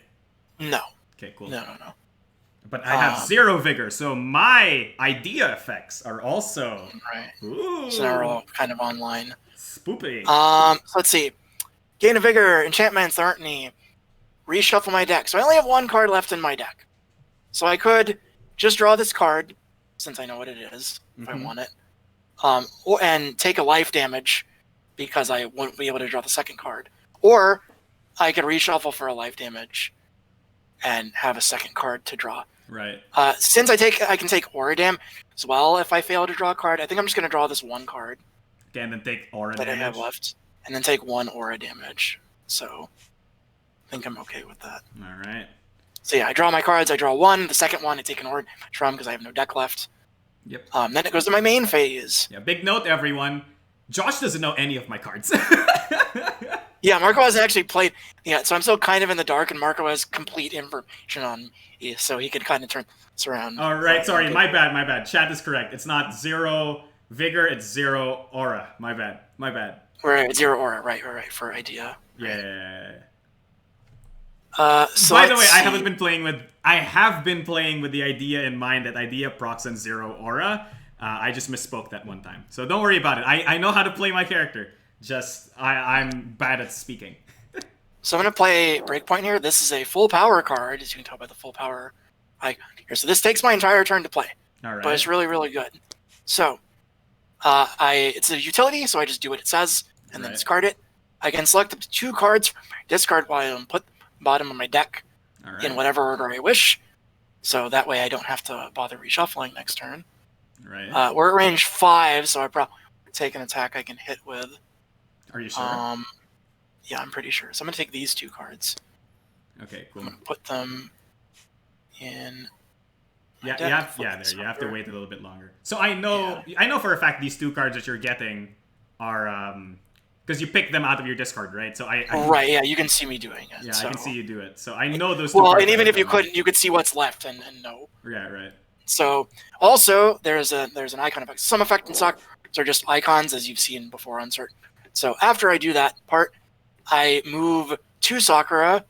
No. Okay, cool. No. But I have 0 vigor, so my idea effects are also... Right. Ooh. So now we're all kind of online. Spoopy. So let's see. Gain a vigor, enchantments, there aren't any. Reshuffle my deck. So I only have 1 card left in my deck. So I could just draw this card, since I know what it is, if I want it. And take a life damage, because I won't be able to draw the second card. Or I could reshuffle for a life damage and have a second card to draw. Right. Since I can take aura damage as well if I fail to draw a card. I think I'm just going to draw this 1 card. Okay, and then take aura that damage. I have left. And then take 1 aura damage. So I think I'm okay with that. Alright. So yeah, I draw my cards. I draw 1. The second one, I take an aura from because I have no deck left. Yep. Then it goes to my main phase. Yeah, big note, everyone. Josh doesn't know any of my cards. Yeah, Marco hasn't actually played. Yeah, so I'm still kind of in the dark, and Marco has complete information on me, so he can kind of turn this around. All right, sorry, my bad. Chat is correct. It's not 0 vigor, it's 0 aura. My bad. Right, 0 aura, right, for idea. Yeah. So by the way, I have been playing with the idea in mind that idea procs on 0 aura. I just misspoke that one time. So don't worry about it. I know how to play my character. I'm bad at speaking. So I'm going to play Breakpoint here. This is a full power card, as you can tell by the full power icon here. So this takes my entire turn to play. All right. But it's really, really good. So it's a utility, so I just do what it says and then discard it. I can select up to 2 cards from my discard pile and put them bottom of my deck in whatever order I wish. So that way I don't have to bother reshuffling next turn. Right. We're at range 5, so I probably take an attack I can hit with. Are you sure? Yeah, I'm pretty sure. So I'm going to take these 2 cards. Okay, cool. I'm going to put them in... Yeah, you have to wait a little bit longer. So I know for a fact these 2 cards that you're getting are because you pick them out of your discard, right? So right, yeah, you can see me doing it. Yeah, so. I can see you do it. So I know those 2 well, cards. And even if you couldn't, you could see what's left and know. Yeah, right. So also there's an icon effect. Some effect in Sakura are just icons, as you've seen before on certain. So after I do that part, I move 2 Sakura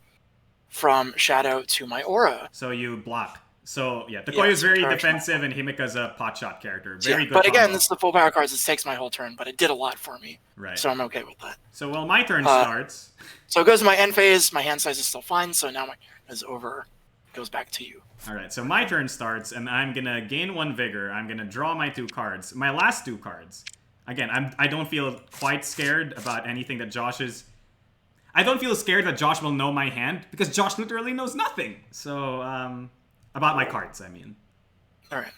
from Shadow to my aura. So you block. So yeah, Tokoyo is very defensive, and Himika's a potshot character. Very good. But again, this is the full power cards. This takes my whole turn, but it did a lot for me. Right. So I'm okay with that. So my turn starts. So it goes to my end phase. My hand size is still fine. So now my turn is over. It goes back to you. All right. So my turn starts, and I'm gonna gain 1 vigor. I'm gonna draw my 2 cards. My last 2 cards. Again, I don't feel quite scared about anything that Josh is. I don't feel scared that Josh will know my hand because Josh literally knows nothing. So about my cards, I mean. All right.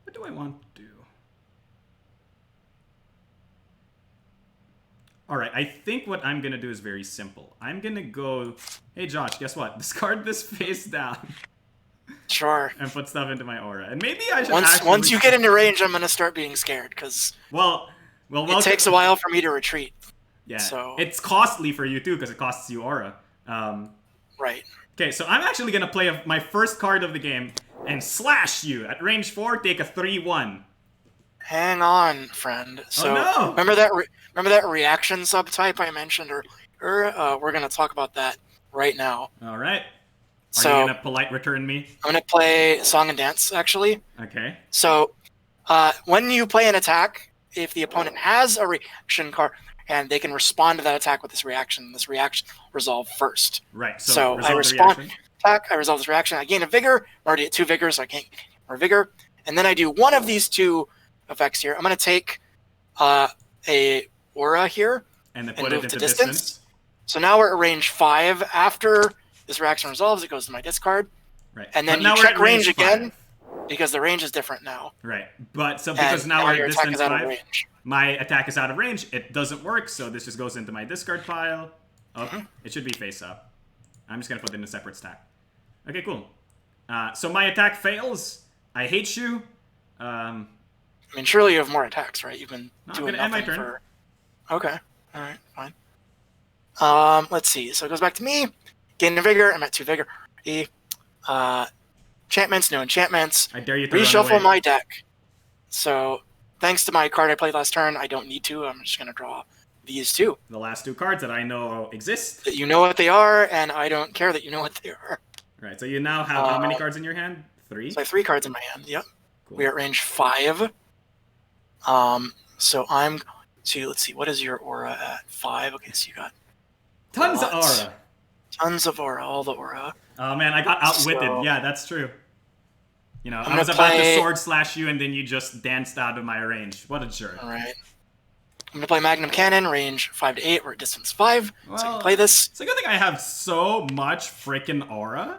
What do I want to do? All right, I think what I'm going to do is very simple. I'm going to go, hey, Josh, guess what? Discard this face down. Sure. And put stuff into my aura. And maybe I should Once you get into range, I'm going to start being scared because it takes a while for me to retreat. Yeah, so it's costly for you, too, because it costs you aura. Right. Okay, so I'm actually going to play my first card of the game and slash you. At range 4, take a 3/1. Hang on, friend. So no! remember that reaction subtype I mentioned earlier? We're going to talk about that right now. All right. Are you going to polite return me? I'm going to play Song and Dance, actually. Okay. So when you play an attack, if the opponent has a reaction card, and they can respond to that attack with this reaction will resolve first. Right. So I respond attack, I resolve this reaction, I gain a vigor, I'm already at 2 vigors, so I can't gain more vigor. And then I do one of these 2 effects here. I'm going to take a aura here and put it into distance. So now we're at range 5. After this reaction resolves, it goes to my discard. Right. And then you check range again because the range is different now. Right. But so because now we're at distance 5, my attack is out of range. It doesn't work, so this just goes into my discard pile. Oh, it should be face up. I'm just going to put it in a separate stack. Okay, cool. So my attack fails. I hate you. I mean, surely you have more attacks, right? You've been doing nothing my turn. Okay. All right, fine. Let's see. So it goes back to me. Gain a vigor. I'm at 2 vigor. Enchantments, no enchantments. I dare you to reshuffle my deck. So thanks to my card I played last turn, I don't need to. I'm just going to draw these 2. The last 2 cards that I know exist. That you know what they are, and I don't care that you know what they are. Right, so you now have how many cards in your hand? 3? So I have 3 cards in my hand, yep. Cool. We're at range 5. So I'm going to, let's see, what is your aura at 5? Okay, so you got tons of aura. Tons of aura, all the aura. Oh man, I got outwitted. So, yeah, that's true. You know, I was about to sword slash you, and then you just danced out of my range. What a jerk. All right. I'm going to play Magnum Cannon, range 5 to 8. We're at distance 5, so I can play this. It's a good thing I have so much freaking aura.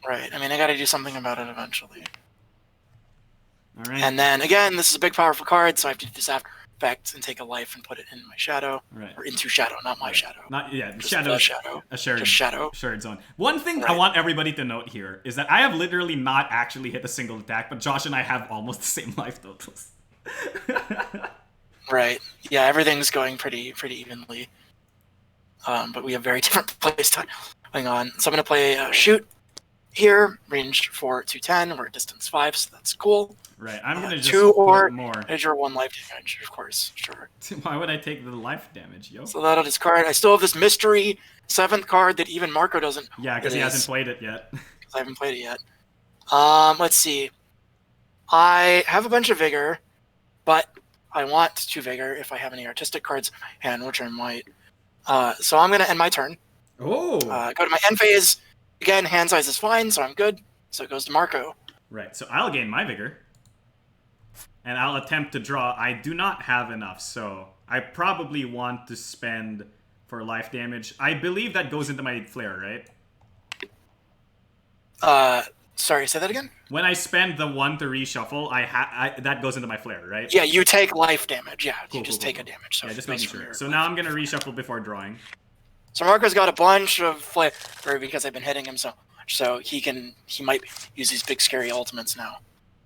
Right. I mean, I got to do something about it eventually. All right. And then, again, this is a big, powerful card, so I have to do this after effect and take a life and put it in my shadow. Right. Or into shadow, not my shadow. Shadow. A shared zone. One thing I want everybody to note here is that I have literally not actually hit a single attack, but Josh and I have almost the same life totals. Right. Yeah, everything's going pretty evenly. But we have very different playstyle going on. So I'm going to play Shoot here, range 4 to 10. We're at distance 5, so that's cool. Right, I'm going to just 2 or more. Measure 1 life damage, of course, sure. Why would I take the life damage, yo? So that'll discard. I still have this mystery 7th card that even Marco doesn't. Yeah, because he hasn't played it yet. Because I haven't played it yet. Let's see. I have a bunch of vigor, but I want 2 Vigor if I have any artistic cards in my hand, which I might. So I'm going to end my turn. Oh. Go to my end phase. Again, hand size is fine, so I'm good. So it goes to Marco. Right, so I'll gain my vigor. And I'll attempt to draw. I do not have enough, so I probably want to spend for life damage. I believe that goes into my flare, right? Sorry, say that again? When I spend the 1 to reshuffle, that goes into my flare, right? Yeah, you take life damage. Yeah, cool, you just take a damage. So yeah, just making sure. So now I'm going to reshuffle before drawing. So Marco's got a bunch of flare because I've been hitting him so much. So he might use these big scary ultimates now,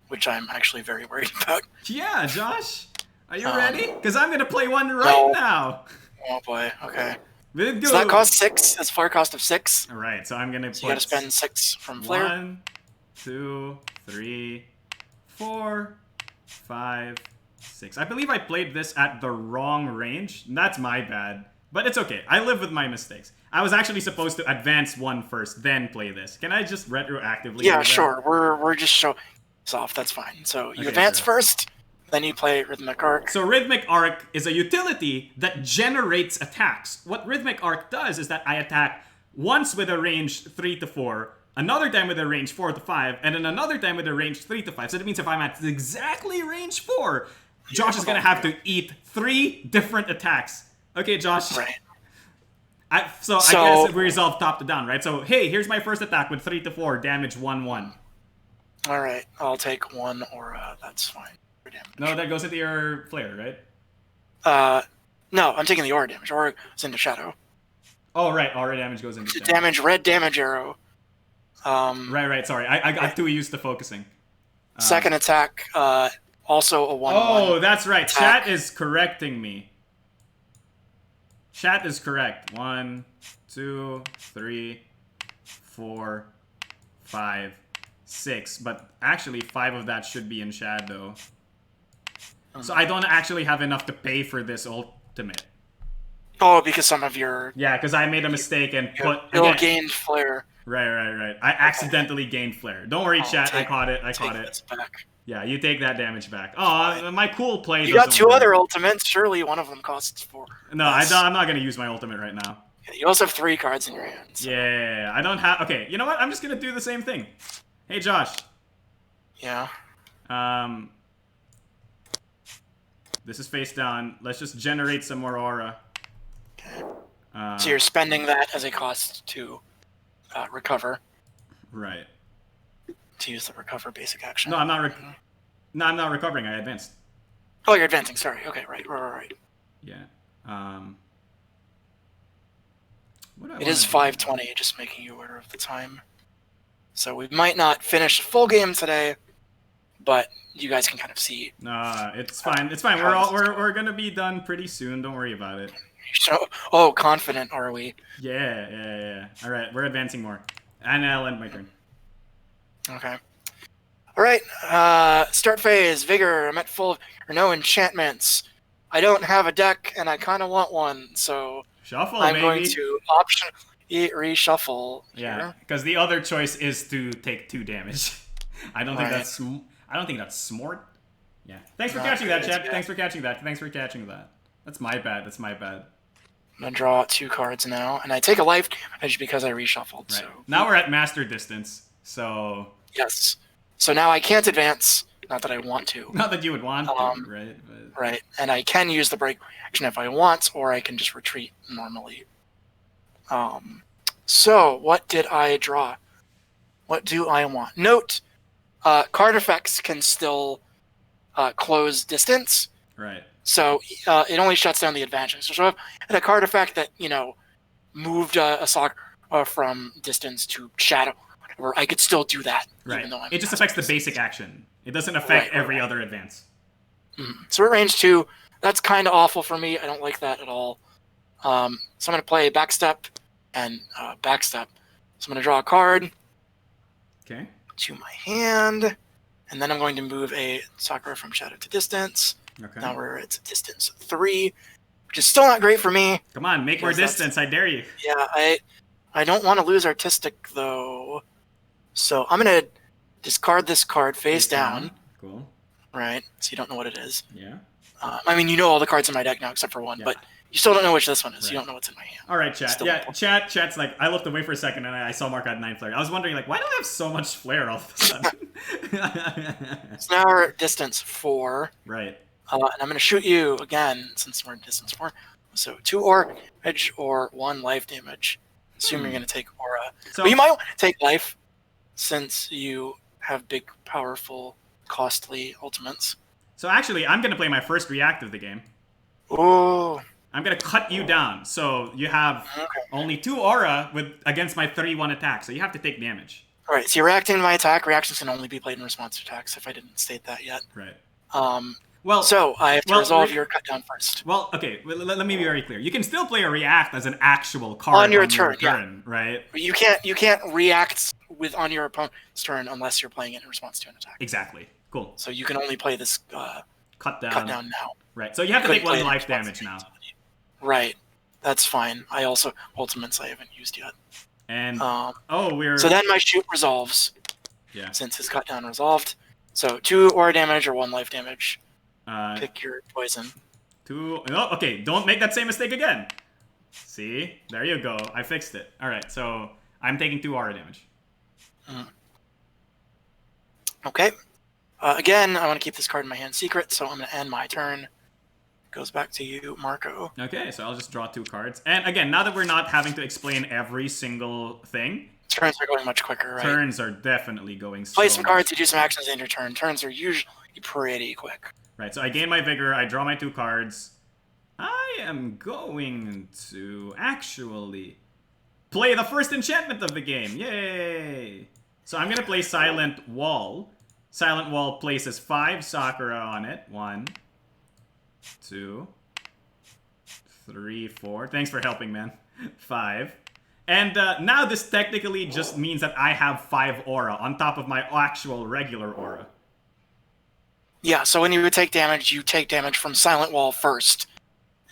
which I'm actually very worried about. Yeah, Josh, are you ready? Because I'm gonna play one right now. Oh boy. Okay. So that costs 6. That's flare cost of 6. All right. So I'm gonna. So you got to spend 6 from flare. 1, 2, 3, 4, 5, 6. I believe I played this at the wrong range. That's my bad. But it's okay. I live with my mistakes. I was actually supposed to advance 1 first, then play this. Can I just retroactively? Yeah, sure. We're just showing this off. That's fine. So you advance first, then you play Rhythmic Arc. So Rhythmic Arc is a utility that generates attacks. What Rhythmic Arc does is that I attack once with a range 3 to 4, another time with a range 4 to 5, and then another time with a range 3 to 5. So that means if I'm at exactly range 4, Josh is gonna have to eat 3 different attacks. Okay, Josh. Right. I guess we resolve top to down, right? So, hey, here's my first attack with 3 to 4, damage 1/1. All right, I'll take 1 aura. That's fine. No, that goes into your flare, right? No, I'm taking the aura damage. Aura is into shadow. Oh, right. Aura damage goes into shadow. Damage, red damage arrow. Right. Sorry, I got too used to focusing. Second attack, also a 1/1. Oh, that's right. Attack. Chat is correcting me. Chat is correct. 1, 2, 3, 4, 5, 6. But actually, 5 of that should be in shadow. So I don't actually have enough to pay for this ultimate. Oh, because some of your... Yeah, because I made a mistake and put... You gained flare. Right. I accidentally gained flare. Don't worry, chat. I caught it. Back. Yeah, you take that damage back. Oh, my cool play. You got 2 other ultimates. Surely one of them costs 4. No, I'm not going to use my ultimate right now. Yeah, you also have 3 cards in your hand. So. Yeah, I don't have... Okay, you know what? I'm just going to do the same thing. Hey, Josh. Yeah? This is face down. Let's just generate some more aura. Okay. So you're spending that as a cost to recover. Right. To use the recover basic action. No, I'm not. I'm not recovering. I advanced. Oh, you're advancing. Sorry. Okay. Right. Yeah. It is 5:20. Just making you aware of the time. So we might not finish a full game today, but you guys can kind of see. Nah, it's fine. It's fine. We're gonna be done pretty soon. Don't worry about it. Oh, confident are we? Yeah. All right, we're advancing more, and I'll end my turn. Okay. All right. Start phase. Vigor. I'm at full or no enchantments. I don't have a deck, and I kind of want one, so shuffle. I'm going to optionally reshuffle. Yeah, because the other choice is to take 2 damage. I don't think that's smart. Yeah. Thanks for catching that, chat. Thanks for catching that. That's my bad. I'm gonna draw 2 cards now, and I take a life damage because I reshuffled. Right. So now we're at master distance. So yes. So now I can't advance. Not that I want to. Not that you would want to, right? But... Right. And I can use the break action if I want, or I can just retreat normally. So what did I draw? What do I want? Note, card effects can still close distance. Right. So it only shuts down the advantage. So if I had a card effect that, moved a Sakura from distance to shadow, whatever, I could still do that. Right. Even though it just affects the basic action. It doesn't affect every other advance. Mm-hmm. So we're at range 2. That's kind of awful for me. I don't like that at all. So I'm going to play backstep and backstep. So I'm going to draw a card. Okay. To my hand. And then I'm going to move a Sakura from shadow to distance. Okay. Now we're at distance 3, which is still not great for me. Come on, make more distance. I dare you. Yeah, I don't want to lose artistic, though. So I'm going to discard this card face down. Cool. Right, so you don't know what it is. Yeah. I mean, you know all the cards in my deck now except for one, but you still don't know which this one is. Right. You don't know what's in my hand. All right, chat. Yeah, chat's like, I looked away for a second and I saw Mark had 9 flare. I was wondering, like, why do I have so much flare all of a sudden? So now we're at distance 4. Right. And I'm going to shoot you again since we're in distance 4. So 2 aura damage or 1 life damage. Assume you're going to take aura. So, but you might want to take life since you have big, powerful, costly ultimates. So actually, I'm going to play my first react of the game. Oh. I'm going to cut you down. So you have only 2 aura against my 3-1 attack. So you have to take damage. All right, so you're reacting to my attack. Reactions can only be played in response to attacks, if I didn't state that yet. Right. Well, so I have to resolve your cut down first. Well, okay, let me be very clear. You can still play a react as an actual card on your turn, right? But you can't react on your opponent's turn unless you're playing it in response to an attack. Exactly. Cool. So you can only play this cut down now. Right. So you have to take 1 life damage now. Right. That's fine. I also ultimates I haven't used yet. And so then my shoot resolves. Yeah. Since his cut down resolved. So 2 aura damage or 1 life damage. Pick your poison. 2. No, okay, don't make that same mistake again. See? There you go. I fixed it. All right, so I'm taking 2 aura damage. Okay. Again, I want to keep this card in my hand secret, so I'm going to end my turn. Goes back to you, Marco. Okay, so I'll just draw 2 cards. And again, now that we're not having to explain every single thing, turns are going much quicker, right? Turns are definitely going Play some cards, you do some actions in your turn. Turns are usually pretty quick. Right, so I gain my vigor, I draw my 2 cards. I am going to actually play the first enchantment of the game. Yay! So I'm going to play Silent Wall. Silent Wall places 5 Sakura on it. 1, 2, 3, 4. Thanks for helping, man. 5. And now this technically just means that I have 5 aura on top of my actual regular aura. Yeah, so when you would take damage, you take damage from Silent Wall first.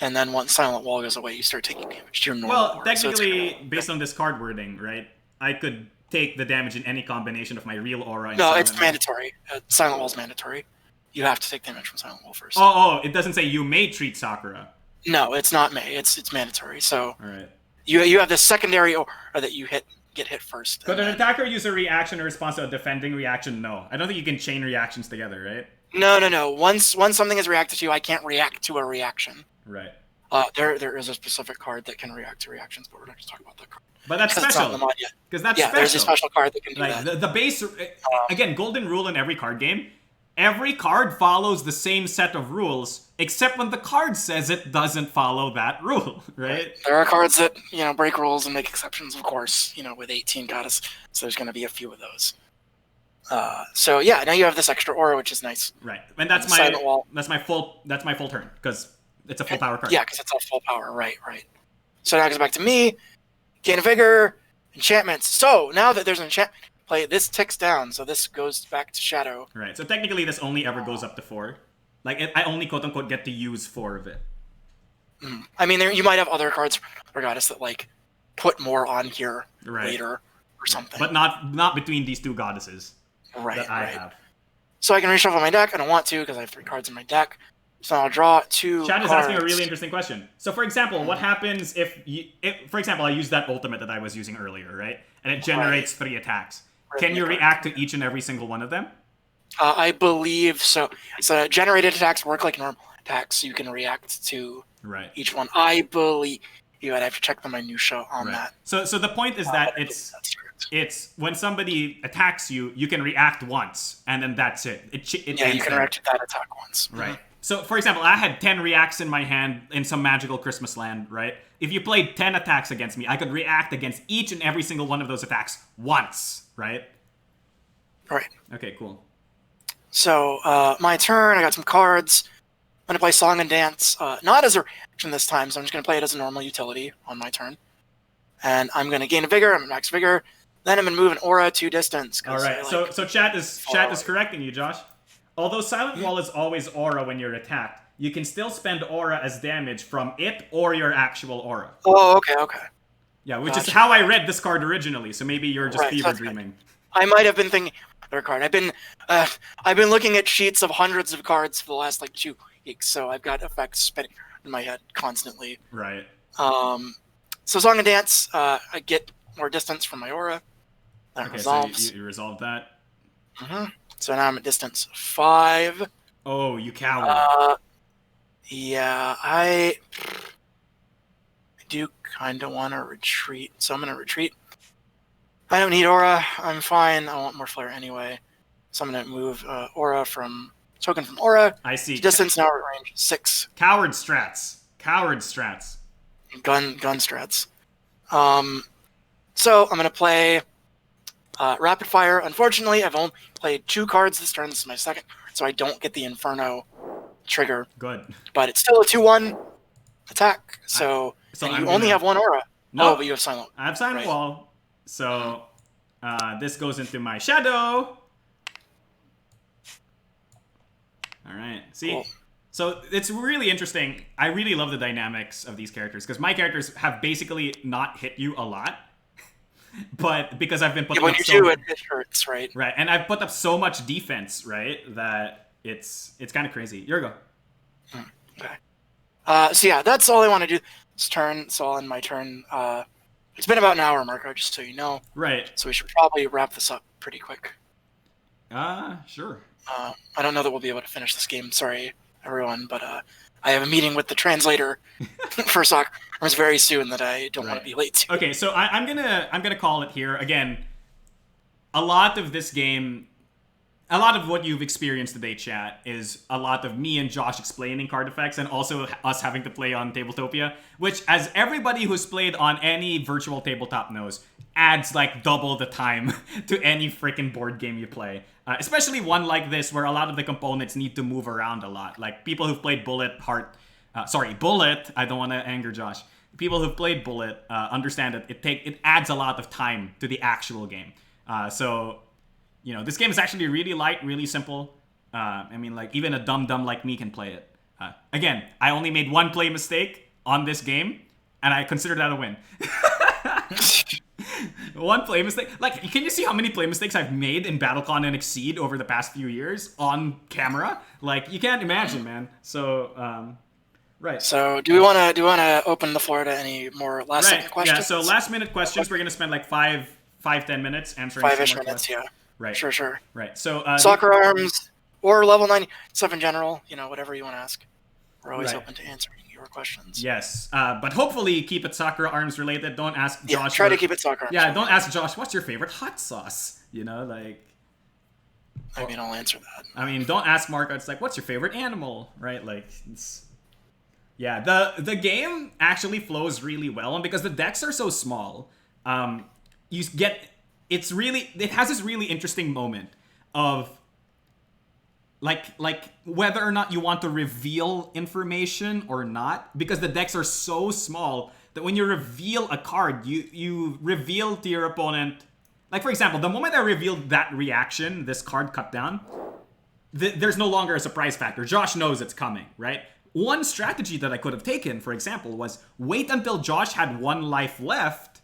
And then once Silent Wall goes away, you start taking damage to your normal aura. Well, technically, based on this card wording, right, I could take the damage in any combination of my real aura and No, it's mandatory. Silent Wall's mandatory. You have to take damage from Silent Wall first. Oh, it doesn't say you may treat Sakura. No, it's not may. It's mandatory. So all right. You have the secondary aura that you get hit first. Could an attacker use a reaction in response to a defending reaction? No. I don't think you can chain reactions together, right? No. Once something is reacted to, I can't react to a reaction. Right. There is a specific card that can react to reactions, but we're not going to talk about that card. But that's special. Because that's special. There's a special card that can do that. The base, again, golden rule in every card game. Every card follows the same set of rules, except when the card says it doesn't follow that rule, right? There are cards that, break rules and make exceptions, of course, with 18 goddess, so there's going to be a few of those. So yeah, now you have this extra aura, which is nice. Right, and that's my full turn, because it's a full power card. Yeah, because it's all full power, right. So now it goes back to me, gain a vigor, enchantments. So now that there's an enchantment, play this ticks down, so this goes back to shadow. Right. So technically, this only ever goes up to 4. Like I only quote unquote get to use 4 of it. I mean, you might have other cards for goddess that put more on here later or something. But not between these 2 goddesses. That I have. So I can reshuffle my deck. I don't want to because I have 3 cards in my deck. So I'll draw 2 Chad is cards. asking a really interesting question. So for example, what happens if for example, I use that ultimate that I was using earlier, right? And it generates 3 attacks. Can you react to each and every single one of them? I believe so. So generated attacks work like normal attacks, so you can react to each one. I believe I'd have to check the minutia on that. So the point is that it's when somebody attacks you, you can react once, and then that's it. You can react to that attack once. Right. Mm-hmm. So, for example, I had 10 reacts in my hand in some magical Christmas land, right? If you played 10 attacks against me, I could react against each and every single one of those attacks once, right? Right. Okay, cool. So, my turn, I got some cards. I'm going to play Song and Dance, not as a reaction this time, so I'm just going to play it as a normal utility on my turn. And I'm going to gain a vigor, I'm going to max vigor, then I'm going to move an aura to distance. All right, so chat is correcting you, Josh. Although Silent Wall is always aura when you're attacked, you can still spend aura as damage from it or your actual aura. Oh, okay. Yeah, which is how I read this card originally, so maybe you're just fever dreaming. I might have been thinking other card. I've been looking at sheets of hundreds of cards for the last 2 so I've got effects spinning in my head constantly. Right. So Song and Dance, I get more distance from my aura. That resolves. So you resolved that. So now I'm at distance 5. Oh, you coward. Yeah, I do kind of want to retreat, so I'm going to retreat. I don't need aura. I'm fine. I want more flare anyway. So I'm going to move aura from token from aura. I see. Distance now at range 6. Coward strats. Gun strats. So I'm going to play Rapid Fire. Unfortunately, I've only played 2 cards this turn. This is my second, so I don't get the Inferno trigger. Good. But it's still a 2/1 attack. So and you only have 1 aura. No, but you have Silent. I have Silent Wall. So this goes into my shadow. All right. See? Cool. So it's really interesting. I really love the dynamics of these characters because my characters have basically not hit you a lot. But because I've been putting up so much, it hurts, right? Right. And I've put up so much defense, right? That it's kind of crazy. Here we go. Okay. So yeah, that's all I want to do this turn. It's all in my turn. It's been about an hour, Marco, just so you know. Right. So we should probably wrap this up pretty quick. Sure. I don't know that we'll be able to finish this game. Sorry, everyone, but I have a meeting with the translator for Sakura Arms very soon that I don't want to be late to. Okay, so I'm gonna call it here again. A lot of this game, a lot of what you've experienced today, chat, is a lot of me and Josh explaining card effects and also us having to play on Tabletopia, which, as everybody who's played on any virtual tabletop knows, adds like double the time to any freaking board game you play. Especially one like this where a lot of the components need to move around a lot. Like people who've played Bullet, I don't want to anger Josh. People who've played Bullet understand that it adds a lot of time to the actual game. So, you know, this game is actually really light, really simple. I mean, like, even a dumb like me can play it. Again, I only made 1 play mistake on this game, and I consider that a win. 1 play mistake. Like, can you see how many play mistakes I've made in BattleCon and Exceed over the past few years on camera? Like, you can't imagine, man. So, right. So, do we want to open the floor to any more last minute questions? Yeah. So, last minute questions. We're gonna spend like 5-10 minutes answering. 5-ish minutes. Yeah. Right. Sure. Right. So, Sakura Arms or level 90 stuff in general. You know, whatever you want to ask. We're always open to answering your questions. Yes, but hopefully keep it Sakura Arms related. Don't ask Josh. Yeah, try to keep it Sakura Arms. Yeah, don't ask Josh, what's your favorite hot sauce? You know, like... I mean, I'll answer that. I mean, don't ask Marco, it's like, what's your favorite animal? Right, like, it's... Yeah, the game actually flows really well, and because the decks are so small, you get... It has this really interesting moment of... Like whether or not you want to reveal information or not, because the decks are so small that when you reveal a card, you reveal to your opponent. Like, for example, the moment I revealed that reaction, this card cut down, there's no longer a surprise factor. Josh knows it's coming, right? One strategy that I could have taken, for example, was wait until Josh had 1 life left,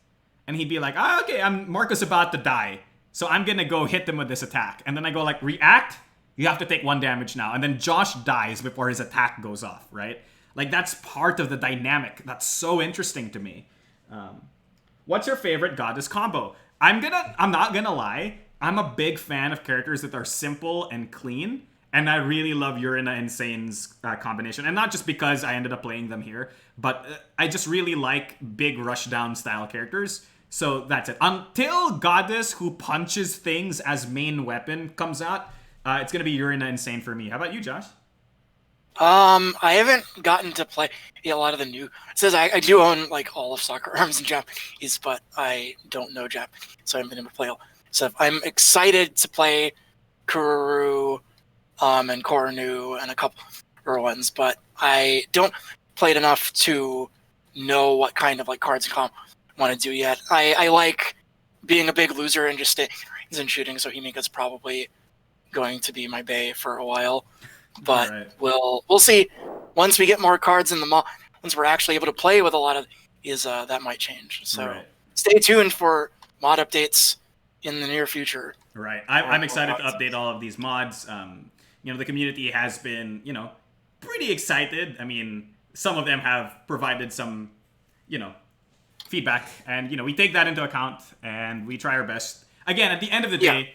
and he'd be like, okay, Marco's about to die, so I'm gonna go hit him with this attack. And then I go like, react, you have to take 1 damage now. And then Josh dies before his attack goes off, right? Like, that's part of the dynamic. That's so interesting to me. What's your favorite goddess combo? I'm not gonna lie. I'm a big fan of characters that are simple and clean. And I really love Urina Insane's combination. And not just because I ended up playing them here, but I just really like big rushdown style characters. So that's it. Until Goddess who punches things as main weapon comes out, it's going to be Urina Insane for me. How about you, Josh? I haven't gotten to play a lot of the new... It says I do own like all of Sakura Arms in Japanese, but I don't know Japanese, so I haven't been able to play all. So I'm excited to play Kururu and Koranu and a couple other ones, but I don't play it enough to know what kind of like cards and comp I want to do yet. I like being a big loser and just staying and shooting, so Himika's probably going to be my bae for a while, but we'll see. Once we get more cards in the mod, once we're actually able to play with a lot of these, that might change. So stay tuned for mod updates in the near future. Right, I'm excited to update all of these mods. You know, the community has been, pretty excited. I mean, some of them have provided some, feedback, and we take that into account and we try our best. Again, at the end of the day,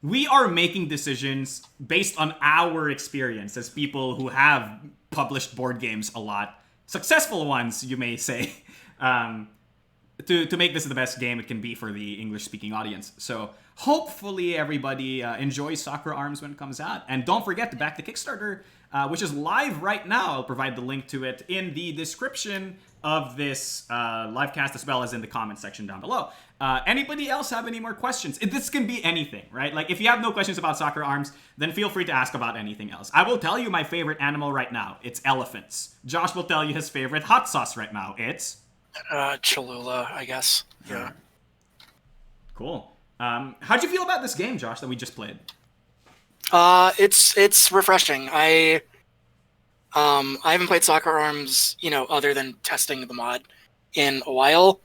we are making decisions based on our experience as people who have published board games a lot, successful ones, you may say, to make this the best game it can be for the English-speaking audience. So hopefully everybody enjoys Sakura Arms when it comes out. And don't forget to back the Kickstarter, which is live right now. I'll provide the link to it in the description of this livecast, as well as in the comment section down below. Anybody else have any more questions? This can be anything, right? Like, if you have no questions about Sakura Arms, then feel free to ask about anything else. I will tell you my favorite animal right now. It's elephants. Josh will tell you his favorite hot sauce right now. It's... Cholula, I guess. Yeah. Cool. How'd you feel about this game, Josh, that we just played? It's refreshing. I haven't played Sakura Arms, other than testing the mod in a while,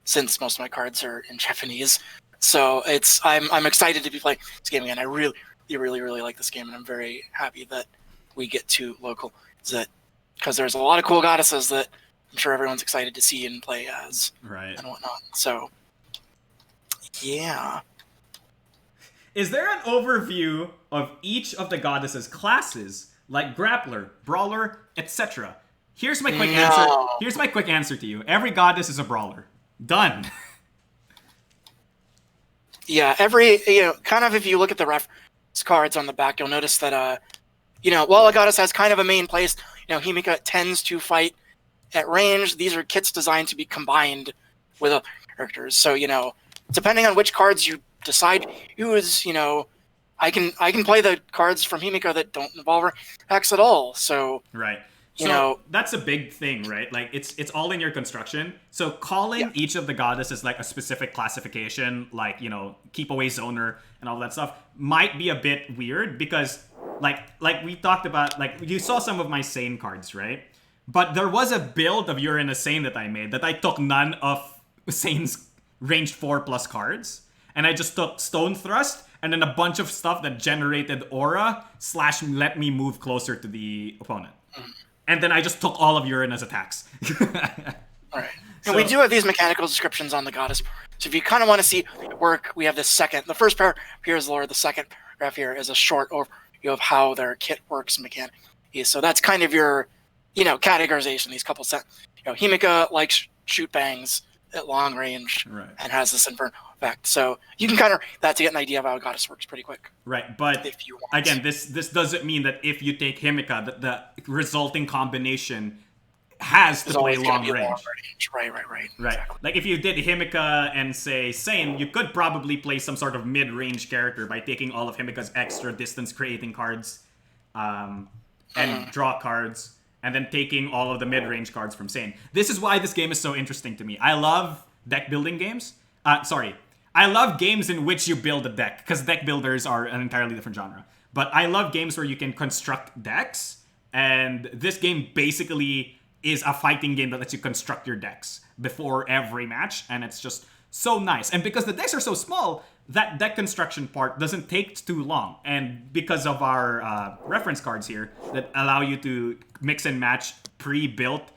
since most of my cards are in Japanese. So I'm excited to be playing this game again. I really, really, really like this game, and I'm very happy that we get to local. Because there's a lot of cool goddesses that I'm sure everyone's excited to see and play as, right, and whatnot. So, yeah. Is there an overview of each of the goddesses' classes, like grappler, brawler, etc.? Here's my quick answer. Here's my quick answer to you. Every goddess is a brawler. Done. Yeah, kind of if you look at the reference cards on the back, you'll notice that, while a goddess has kind of a main place, Himika tends to fight at range. These are kits designed to be combined with other characters. So, depending on which cards you decide to use, I can play the cards from Himika that don't involve attacks at all. So, right. So that's a big thing, right? Like, it's all in your construction. So calling each of the goddesses like a specific classification, like, keep away zoner and all that stuff, might be a bit weird because like we talked about, like, you saw some of my Sane cards, right? But there was a build of You're in a Sane that I made that I took none of Sane's ranged 4+ cards, and I just took Stone Thrust and then a bunch of stuff that generated aura / let me move closer to the opponent. And then I just took all of Urina's attacks. All right. And we do have these mechanical descriptions on the goddess. So if you kind of want to see it work, we have the first paragraph here is lore. The second paragraph here is a short overview of how their kit works mechanically. So that's kind of your, categorization. These couple Himika likes shoot bangs at long range, right, and has this inferno effect. So you can kind of that to get an idea of how a goddess works pretty quick. Right, but if you want. Again, this doesn't mean that if you take Himika, the resulting combination has to play long range. Right. Exactly. Like, if you did Himika and say Sane, you could probably play some sort of mid-range character by taking all of Himika's extra distance creating cards, and draw cards, and then taking all of the mid-range cards from Sane. This is why this game is so interesting to me. I love deck building games. I love games in which you build a deck, because deck builders are an entirely different genre. But I love games where you can construct decks, and this game basically is a fighting game that lets you construct your decks before every match, and it's just so nice. And because the decks are so small, that deck construction part doesn't take too long. And because of our reference cards here that allow you to mix and match pre-built,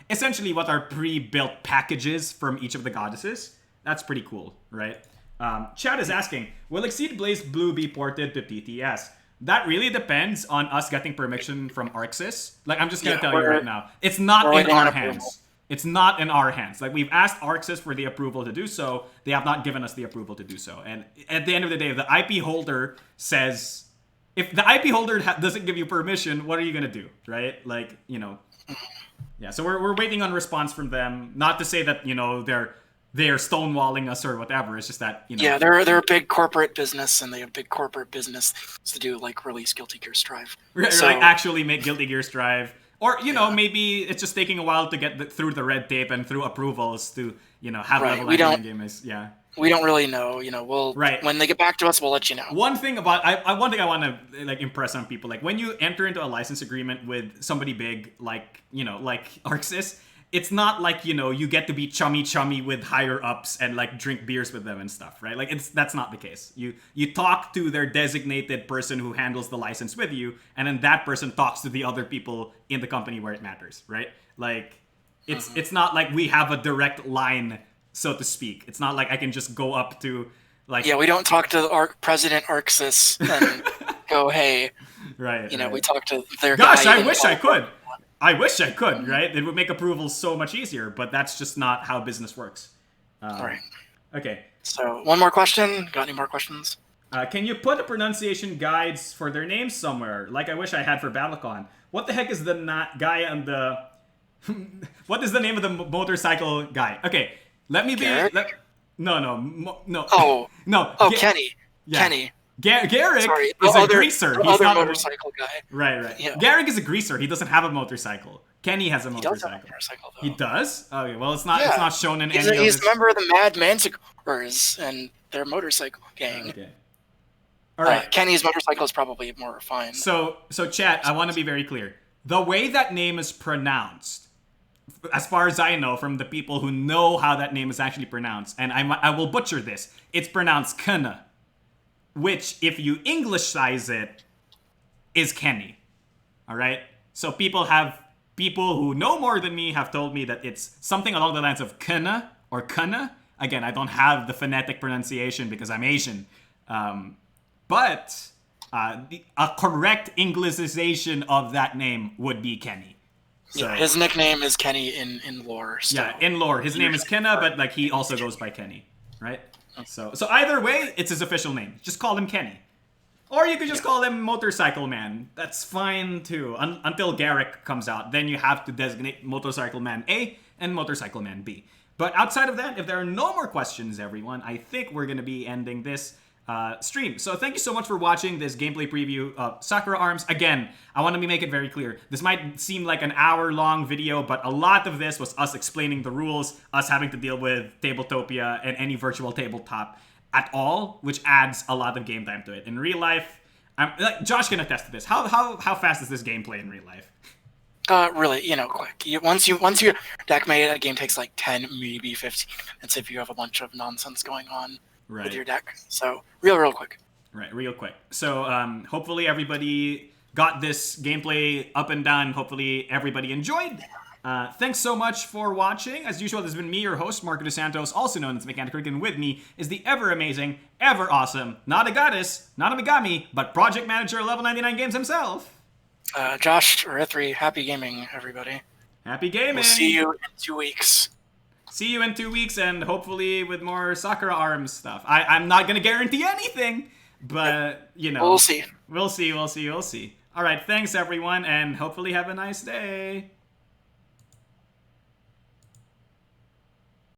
essentially what are pre-built packages from each of the goddesses, that's pretty cool, right? Chad is asking, will Exceed Blaze Blue be ported to TTS? That really depends on us getting permission from Arxis. Like, I'm just going to tell you right now, it's not in our hands. It's not in our hands. Like, we've asked Arxis for the approval to do so. They have not given us the approval to do so. And at the end of the day, if the IP holder says... If the IP holder doesn't give you permission, what are you going to do, right? Like, Yeah, so we're waiting on response from them. Not to say that, they're stonewalling us or whatever. It's just that, Yeah, they're a big corporate business, and they have big corporate business to do, like, release Guilty Gear Strive. So, like, actually make Guilty Gear Strive. Or, maybe it's just taking a while to get through the red tape and through approvals to, have level 9 game is, yeah. We don't really know, we'll... Right. When they get back to us, we'll let you know. One thing I want to, like, impress on people, like, when you enter into a license agreement with somebody big, like, like Arxis, it's not like, you get to be chummy with higher ups and like drink beers with them and stuff, right? Like that's not the case. You talk to their designated person who handles the license with you, and then that person talks to the other people in the company where it matters, right? Like it's not like we have a direct line, so to speak. It's not like I can just go up to like we don't talk to President Arxis and go, hey, right. We talk to their Gosh, guy. I wish I could. Right? It would make approval so much easier, but that's just not how business works. Right. Okay. So, one more question. Got any more questions? Can you put a pronunciation guides for their names somewhere, like I wish I had for Battlecon? What the heck is the guy on the... What is the name of the motorcycle guy? Okay, let me be... No. Oh. No. Oh, Kenny. Yeah. Kenny. Garrick Sorry, is a greaser. He's not motorcycle guy. Right. Yeah. Garrick is a greaser. He doesn't have a motorcycle. Kenny has a motorcycle. He does have a motorcycle, though. He does? Okay, well, it's not shown in any of He's a member of the Mad Manticores and their motorcycle gang. Okay. All right. Kenny's motorcycle is probably more refined. So chat, I want to be very clear. The way that name is pronounced, as far as I know from the people who know how that name is actually pronounced, and I will butcher this, it's pronounced Kana, which, if you English-size it, is Kenny. All right? So people who know more than me have told me that it's something along the lines of Kana or Kana. Again, I don't have the phonetic pronunciation because I'm Asian. But a correct Englishization of that name would be Kenny. So, his nickname is Kenny in lore. So. Yeah, in lore. His name is Kenna, but like he also goes by Kenny, right? So either way, it's his official name. Just call him Kenny. Or you could just call him Motorcycle Man. That's fine too. Until Garrick comes out. Then you have to designate Motorcycle Man A and Motorcycle Man B. But outside of that, if there are no more questions, everyone, I think we're going to be ending this stream. So thank you so much for watching this gameplay preview of Sakura Arms. Again, I want to make it very clear. This might seem like an hour-long video, but a lot of this was us explaining the rules, us having to deal with Tabletopia and any virtual tabletop at all, which adds a lot of game time to it. In real life, Josh can attest to this. How fast is this gameplay in real life? Really, quick. Once your deck made, a game takes like 10, maybe 15 minutes if you have a bunch of nonsense going on. Right. With your deck. So, real quick. Right, real quick. So, hopefully everybody got this gameplay up and down. Hopefully everybody enjoyed. Thanks so much for watching. As usual, this has been me, your host, Marco DeSantos, also known as Mechanic Rick, and with me is the ever-amazing, ever-awesome, not a goddess, not a Megami, but project manager of Level 99 Games himself. Josh Rithri, happy gaming, everybody. Happy gaming! We'll see you in 2 weeks. See you in 2 weeks, and hopefully with more Sakura Arms stuff. I'm not going to guarantee anything, but, We'll see. We'll see. All right, thanks, everyone, and hopefully have a nice day.